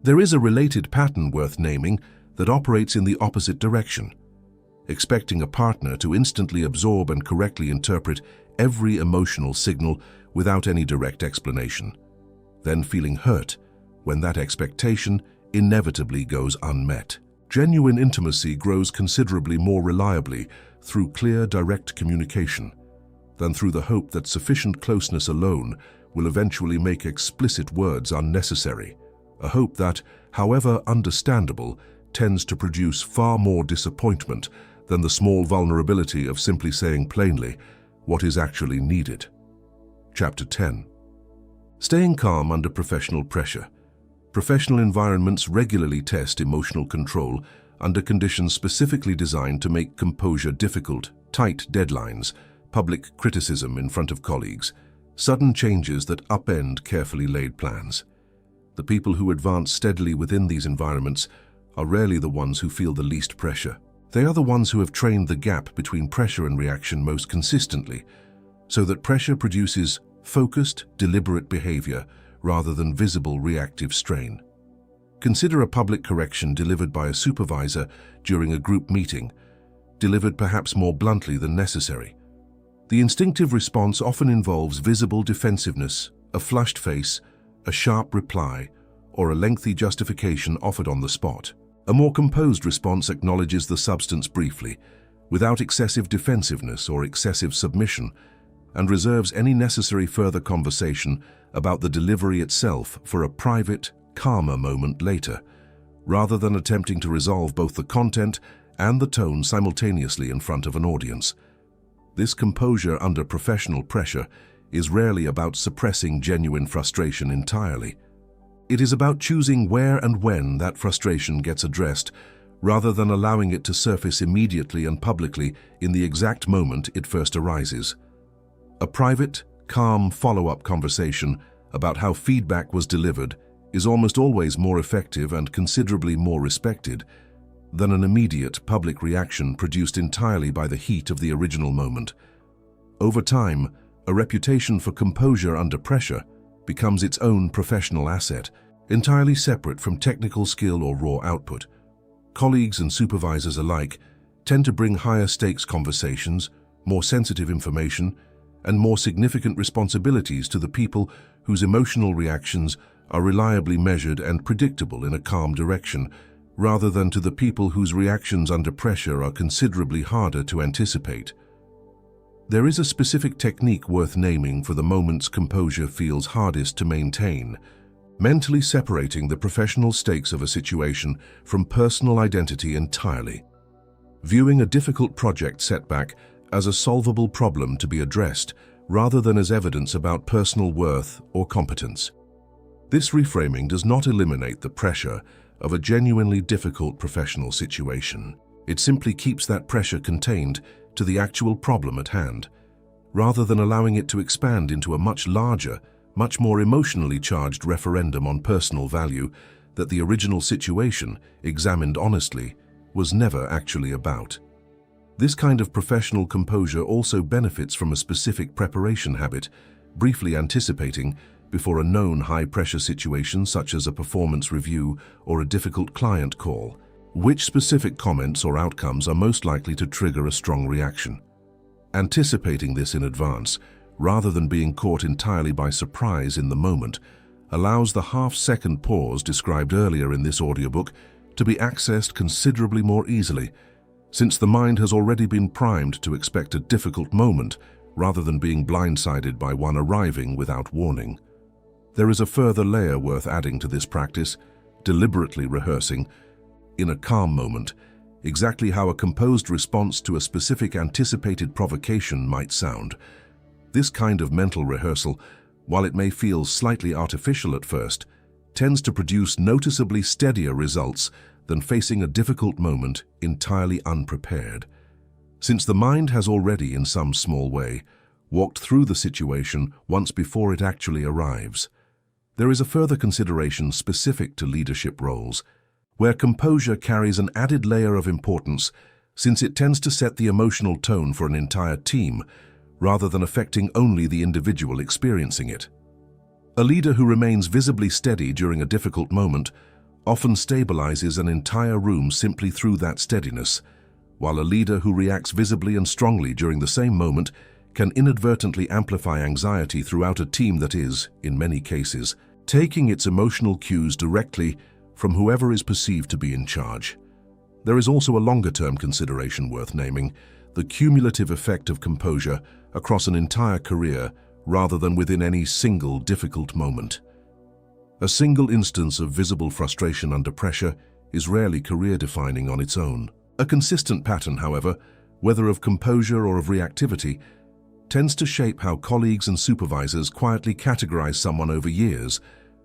There is a related pattern worth naming that operates in the opposite direction, expecting a partner to instantly absorb and correctly interpret every emotional signal without any direct explanation, then feeling hurt when that expectation inevitably goes unmet. Genuine intimacy grows considerably more reliably through clear, direct communication than through the hope that sufficient closeness alone will eventually make explicit words unnecessary, a hope that, however understandable, tends to produce far more disappointment than the small vulnerability of simply saying plainly what is actually needed. Chapter 10. Staying calm under professional pressure. Professional environments regularly test emotional control under conditions specifically designed to make composure difficult: tight deadlines, public criticism in front of colleagues, sudden changes that upend carefully laid plans. The people who advance steadily within these environments are rarely the ones who feel the least pressure. They are the ones who have trained the gap between pressure and reaction most consistently, so that pressure produces focused, deliberate behavior rather than visible reactive strain. Consider a public correction delivered by a supervisor during a group meeting, delivered perhaps more bluntly than necessary. The instinctive response often involves visible defensiveness, a flushed face, a sharp reply, or a lengthy justification offered on the spot. A more composed response acknowledges the substance briefly, without excessive defensiveness or excessive submission, and reserves any necessary further conversation about the delivery itself for a private, calmer moment later, rather than attempting to resolve both the content and the tone simultaneously in front of an audience. This composure under professional pressure is rarely about suppressing genuine frustration entirely. It is about choosing where and when that frustration gets addressed, rather than allowing it to surface immediately and publicly in the exact moment it first arises. A private, calm follow-up conversation about how feedback was delivered is almost always more effective and considerably more respected than an immediate public reaction produced entirely by the heat of the original moment. Over time, a reputation for composure under pressure becomes its own professional asset, entirely separate from technical skill or raw output. Colleagues and supervisors alike tend to bring higher stakes conversations, more sensitive information, and more significant responsibilities to the people whose emotional reactions are reliably measured and predictable in a calm direction, rather than to the people whose reactions under pressure are considerably harder to anticipate. There is a specific technique worth naming for the moments composure feels hardest to maintain: mentally separating the professional stakes of a situation from personal identity entirely. Viewing a difficult project setback as a solvable problem to be addressed, rather than as evidence about personal worth or competence. This reframing does not eliminate the pressure of a genuinely difficult professional situation. It simply keeps that pressure contained to the actual problem at hand, rather than allowing it to expand into a much larger, much more emotionally charged referendum on personal value that the original situation, examined honestly, was never actually about. This kind of professional composure also benefits from a specific preparation habit, briefly anticipating before a known high-pressure situation such as a performance review or a difficult client call, which specific comments or outcomes are most likely to trigger a strong reaction. Anticipating this in advance, rather than being caught entirely by surprise in the moment, allows the half-second pause described earlier in this audiobook to be accessed considerably more easily, since the mind has already been primed to expect a difficult moment rather than being blindsided by one arriving without warning. There is a further layer worth adding to this practice: deliberately rehearsing, in a calm moment, exactly how a composed response to a specific anticipated provocation might sound. This kind of mental rehearsal, while it may feel slightly artificial at first, tends to produce noticeably steadier results than facing a difficult moment entirely unprepared. Since the mind has already, in some small way, walked through the situation once before it actually arrives. There is a further consideration specific to leadership roles, where composure carries an added layer of importance since it tends to set the emotional tone for an entire team, rather than affecting only the individual experiencing it. A leader who remains visibly steady during a difficult moment often stabilizes an entire room simply through that steadiness, while a leader who reacts visibly and strongly during the same moment can inadvertently amplify anxiety throughout a team that is, in many cases, taking its emotional cues directly from whoever is perceived to be in charge. There is also a longer-term consideration worth naming: the cumulative effect of composure across an entire career rather than within any single difficult moment. A single instance of visible frustration under pressure is rarely career-defining on its own. A consistent pattern, however, whether of composure or of reactivity, tends to shape how colleagues and supervisors quietly categorize someone over years,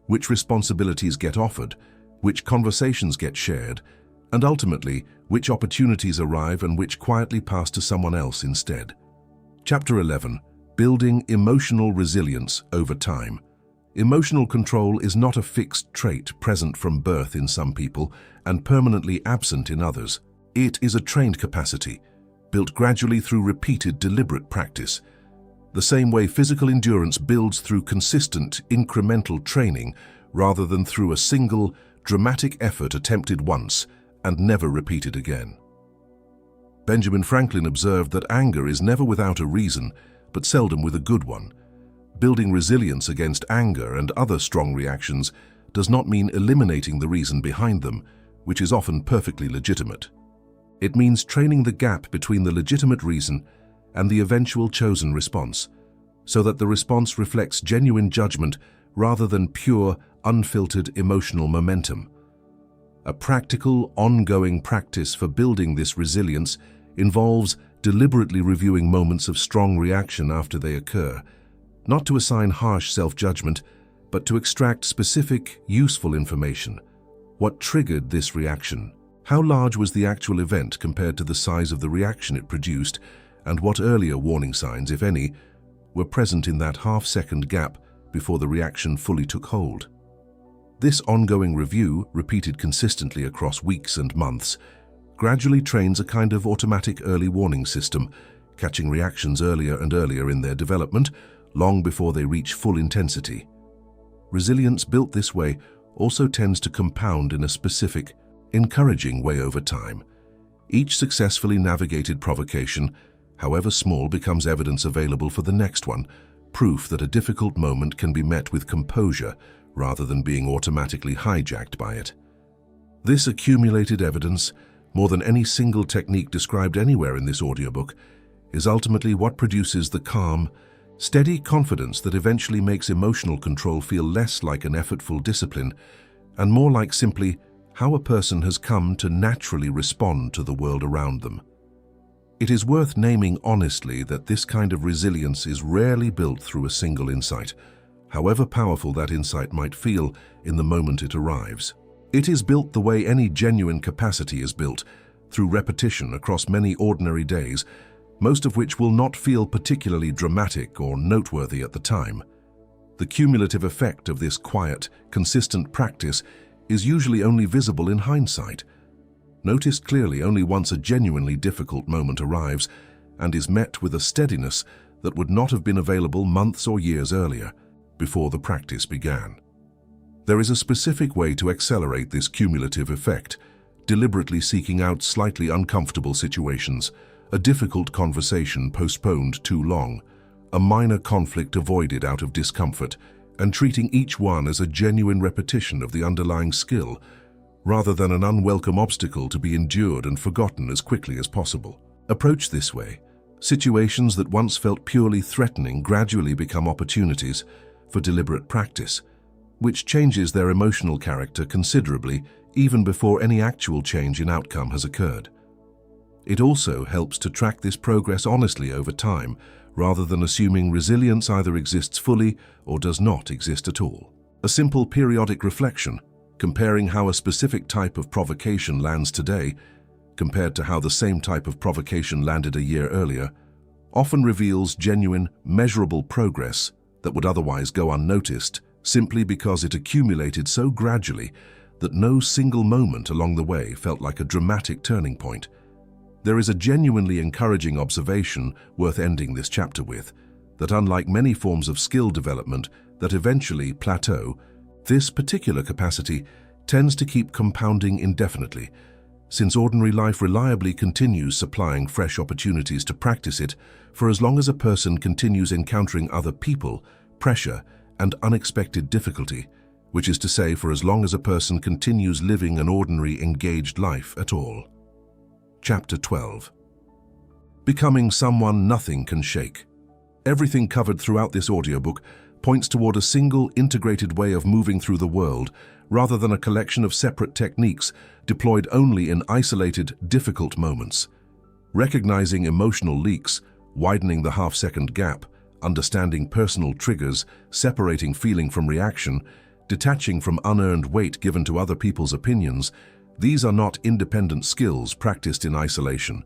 which responsibilities get offered, which conversations get shared, and ultimately, which opportunities arrive and which quietly pass to someone else instead. Chapter 11. Building emotional resilience over time. Emotional control is not a fixed trait present from birth in some people and permanently absent in others. It is a trained capacity, built gradually through repeated deliberate practice. The same way physical endurance builds through consistent, incremental training rather than through a single, dramatic effort attempted once and never repeated again. Benjamin Franklin observed that anger is never without a reason, but seldom with a good one. Building resilience against anger and other strong reactions does not mean eliminating the reason behind them, which is often perfectly legitimate. It means training the gap between the legitimate reason and the eventual chosen response, so that the response reflects genuine judgment rather than pure, unfiltered emotional momentum. A practical, ongoing practice for building this resilience involves deliberately reviewing moments of strong reaction after they occur, not to assign harsh self-judgment, but to extract specific, useful information. What triggered this reaction? How large was the actual event compared to the size of the reaction it produced? And what earlier warning signs, if any, were present in that half-second gap before the reaction fully took hold? This ongoing review, repeated consistently across weeks and months, gradually trains a kind of automatic early warning system, catching reactions earlier and earlier in their development, long before they reach full intensity. Resilience built this way also tends to compound in a specific, encouraging way over time. Each successfully navigated provocation, however small, becomes evidence available for the next one, proof that a difficult moment can be met with composure rather than being automatically hijacked by it. This accumulated evidence, more than any single technique described anywhere in this audiobook, is ultimately what produces the calm, steady confidence that eventually makes emotional control feel less like an effortful discipline and more like simply how a person has come to naturally respond to the world around them. It is worth naming honestly that this kind of resilience is rarely built through a single insight, however powerful that insight might feel in the moment it arrives. It is built the way any genuine capacity is built, through repetition across many ordinary days, most of which will not feel particularly dramatic or noteworthy at the time. The cumulative effect of this quiet, consistent practice is usually only visible in hindsight, noticed clearly only once a genuinely difficult moment arrives and is met with a steadiness that would not have been available months or years earlier, before the practice began. There is a specific way to accelerate this cumulative effect, deliberately seeking out slightly uncomfortable situations, a difficult conversation postponed too long, a minor conflict avoided out of discomfort, and treating each one as a genuine repetition of the underlying skill, rather than an unwelcome obstacle to be endured and forgotten as quickly as possible. Approached this way, situations that once felt purely threatening gradually become opportunities for deliberate practice, which changes their emotional character considerably even before any actual change in outcome has occurred. It also helps to track this progress honestly over time, rather than assuming resilience either exists fully or does not exist at all. A simple periodic reflection, comparing how a specific type of provocation lands today compared to how the same type of provocation landed a year earlier, often reveals genuine, measurable progress that would otherwise go unnoticed simply because it accumulated so gradually that no single moment along the way felt like a dramatic turning point. There is a genuinely encouraging observation worth ending this chapter with, that unlike many forms of skill development that eventually plateau, this particular capacity tends to keep compounding indefinitely, since ordinary life reliably continues supplying fresh opportunities to practice it for as long as a person continues encountering other people, pressure, and unexpected difficulty, which is to say for as long as a person continues living an ordinary, engaged life at all. Chapter 12. Becoming someone nothing can shake. Everything covered throughout this audiobook points toward a single, integrated way of moving through the world, rather than a collection of separate techniques deployed only in isolated, difficult moments. Recognizing emotional leaks, widening the half-second gap, understanding personal triggers, separating feeling from reaction, detaching from unearned weight given to other people's opinions, these are not independent skills practiced in isolation.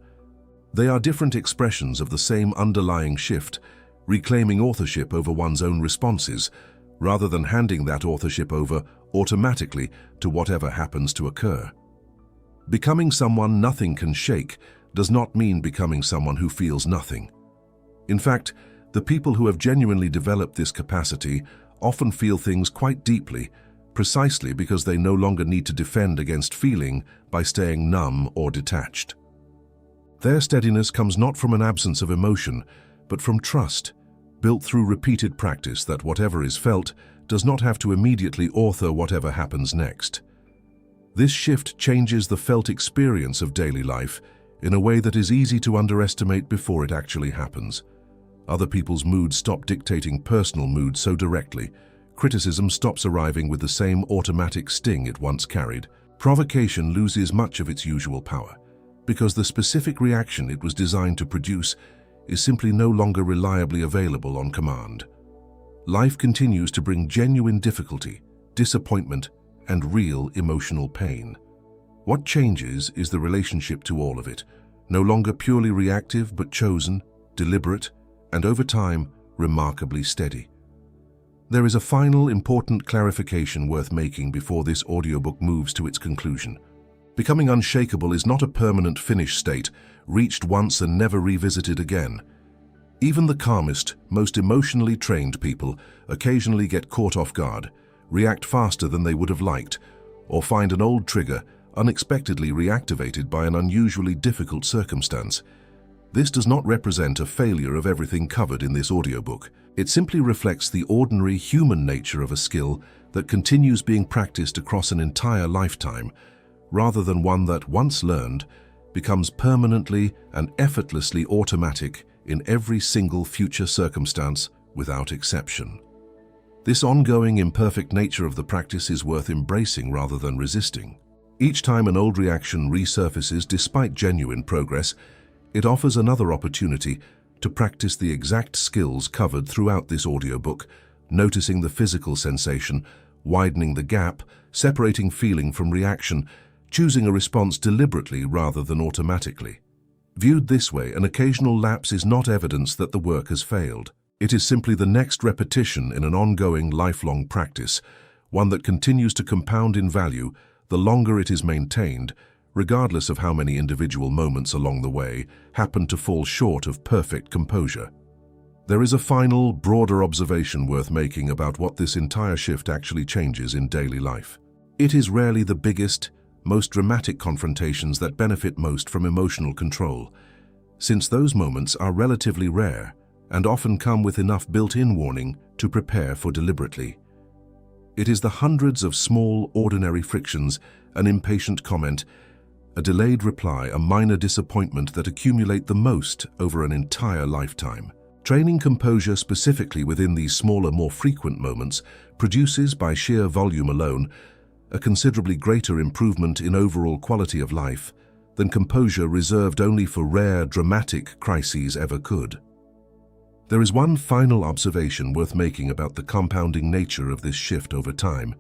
They are different expressions of the same underlying shift, reclaiming authorship over one's own responses, rather than handing that authorship over automatically to whatever happens to occur. Becoming someone nothing can shake does not mean becoming someone who feels nothing. In fact, the people who have genuinely developed this capacity often feel things quite deeply, precisely because they no longer need to defend against feeling by staying numb or detached. Their steadiness comes not from an absence of emotion, but from trust, built through repeated practice that whatever is felt does not have to immediately author whatever happens next. This shift changes the felt experience of daily life in a way that is easy to underestimate before it actually happens. Other people's moods stop dictating personal mood so directly. Criticism stops arriving with the same automatic sting it once carried. Provocation loses much of its usual power, because the specific reaction it was designed to produce is simply no longer reliably available on command. Life continues to bring genuine difficulty, disappointment, and real emotional pain. What changes is the relationship to all of it, no longer purely reactive but chosen, deliberate, and over time, remarkably steady. There is a final important clarification worth making before this audiobook moves to its conclusion. Becoming unshakable is not a permanent finished state, reached once and never revisited again. Even the calmest, most emotionally trained people occasionally get caught off guard, react faster than they would have liked, or find an old trigger unexpectedly reactivated by an unusually difficult circumstance. This does not represent a failure of everything covered in this audiobook. It simply reflects the ordinary human nature of a skill that continues being practiced across an entire lifetime, rather than one that, once learned, becomes permanently and effortlessly automatic in every single future circumstance without exception. This ongoing, imperfect nature of the practice is worth embracing rather than resisting. Each time an old reaction resurfaces despite genuine progress, it offers another opportunity to practice the exact skills covered throughout this audiobook, noticing the physical sensation, widening the gap, separating feeling from reaction, choosing a response deliberately rather than automatically. Viewed this way, an occasional lapse is not evidence that the work has failed. It is simply the next repetition in an ongoing, lifelong practice, one that continues to compound in value the longer it is maintained, regardless of how many individual moments along the way happen to fall short of perfect composure. There is a final, broader observation worth making about what this entire shift actually changes in daily life. It is rarely the biggest, most dramatic confrontations that benefit most from emotional control, since those moments are relatively rare and often come with enough built-in warning to prepare for deliberately. It is the hundreds of small, ordinary frictions, an impatient comment, a delayed reply, a minor disappointment that accumulate the most over an entire lifetime. Training composure specifically within these smaller, more frequent moments produces, by sheer volume alone, a considerably greater improvement in overall quality of life than composure reserved only for rare, dramatic crises ever could. There is one final observation worth making about the compounding nature of this shift over time.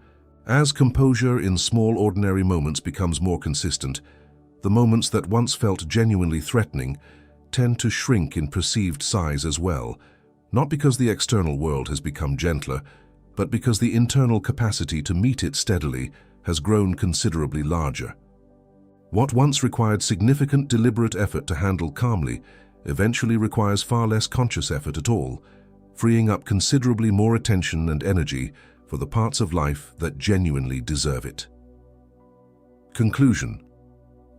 As composure in small, ordinary moments becomes more consistent, the moments that once felt genuinely threatening tend to shrink in perceived size as well, not because the external world has become gentler, but because the internal capacity to meet it steadily has grown considerably larger. What once required significant deliberate effort to handle calmly eventually requires far less conscious effort at all, freeing up considerably more attention and energy for the parts of life that genuinely deserve it. Conclusion: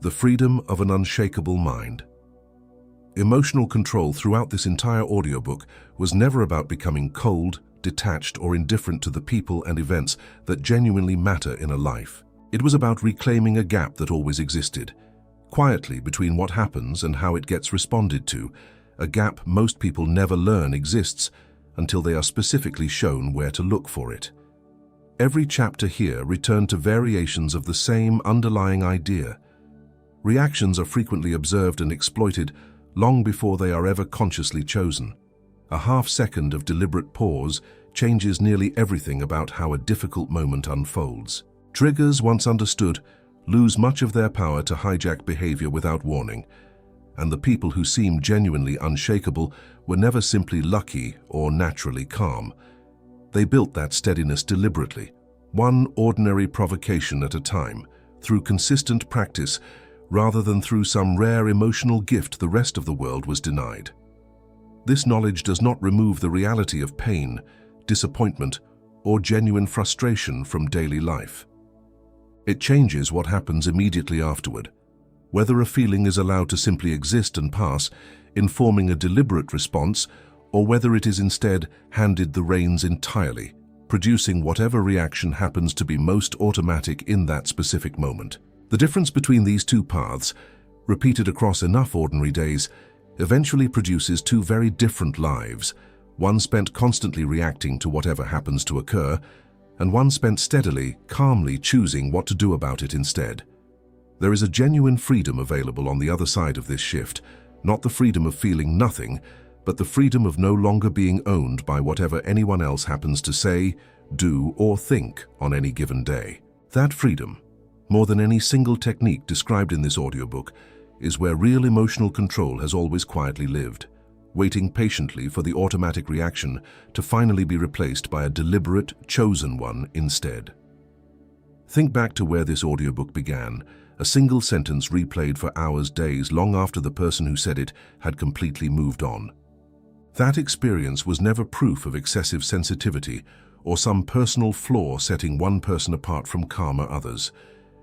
the freedom of an unshakable mind. Emotional control throughout this entire audiobook was never about becoming cold, detached, or indifferent to the people and events that genuinely matter in a life. It was about reclaiming a gap that always existed, quietly between what happens and how it gets responded to, a gap most people never learn exists until they are specifically shown where to look for it. Every chapter here returned to variations of the same underlying idea. Reactions are frequently observed and exploited long before they are ever consciously chosen. A half-second of deliberate pause changes nearly everything about how a difficult moment unfolds. Triggers, once understood, lose much of their power to hijack behavior without warning, and the people who seem genuinely unshakable were never simply lucky or naturally calm. They built that steadiness deliberately, one ordinary provocation at a time, through consistent practice, rather than through some rare emotional gift the rest of the world was denied. This knowledge does not remove the reality of pain, disappointment, or genuine frustration from daily life. It changes what happens immediately afterward, whether a feeling is allowed to simply exist and pass, informing a deliberate response, or whether it is instead handed the reins entirely, producing whatever reaction happens to be most automatic in that specific moment. The difference between these two paths, repeated across enough ordinary days, eventually produces two very different lives, one spent constantly reacting to whatever happens to occur, and one spent steadily, calmly choosing what to do about it instead. There is a genuine freedom available on the other side of this shift, not the freedom of feeling nothing, but the freedom of no longer being owned by whatever anyone else happens to say, do, or think on any given day. That freedom, more than any single technique described in this audiobook, is where real emotional control has always quietly lived, waiting patiently for the automatic reaction to finally be replaced by a deliberate, chosen one instead. Think back to where this audiobook began, a single sentence replayed for hours, days, long after the person who said it had completely moved on. That experience was never proof of excessive sensitivity or some personal flaw setting one person apart from calmer others.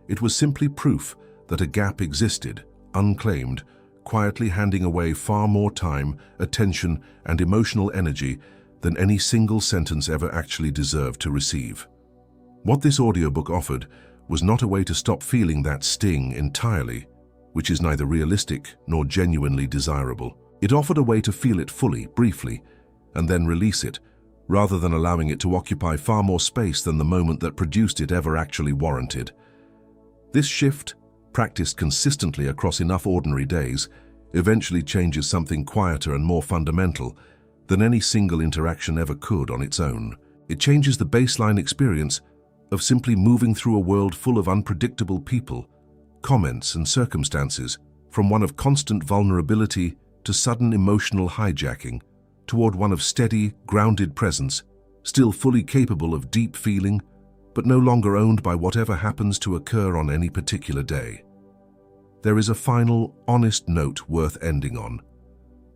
It was simply proof that a gap existed, unclaimed, quietly handing away far more time, attention, and emotional energy than any single sentence ever actually deserved to receive. What this audiobook offered was not a way to stop feeling that sting entirely, which is neither realistic nor genuinely desirable. It offered a way to feel it fully, briefly, and then release it, rather than allowing it to occupy far more space than the moment that produced it ever actually warranted. This shift, practiced consistently across enough ordinary days, eventually changes something quieter and more fundamental than any single interaction ever could on its own. It changes the baseline experience of simply moving through a world full of unpredictable people, comments, and circumstances, from one of constant vulnerability to sudden emotional hijacking, toward one of steady, grounded presence, still fully capable of deep feeling, but no longer owned by whatever happens to occur on any particular day. There is a final, honest note worth ending on.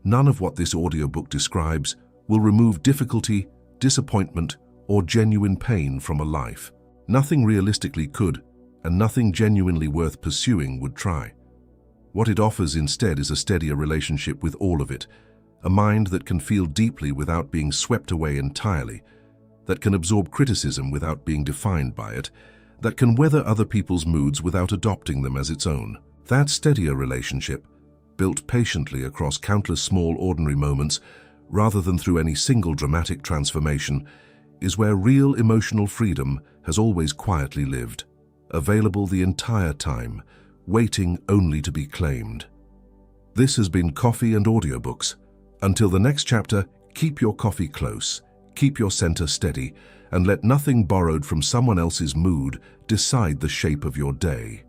None of what this audiobook describes will remove difficulty, disappointment, or genuine pain from a life. Nothing realistically could, and nothing genuinely worth pursuing would try. What it offers instead is a steadier relationship with all of it, a mind that can feel deeply without being swept away entirely, that can absorb criticism without being defined by it, that can weather other people's moods without adopting them as its own. That steadier relationship, built patiently across countless small ordinary moments, rather than through any single dramatic transformation, is where real emotional freedom has always quietly lived, available the entire time, waiting only to be claimed. This has been Coffee and Audiobooks. Until the next chapter, keep your coffee close, keep your center steady, and let nothing borrowed from someone else's mood decide the shape of your day.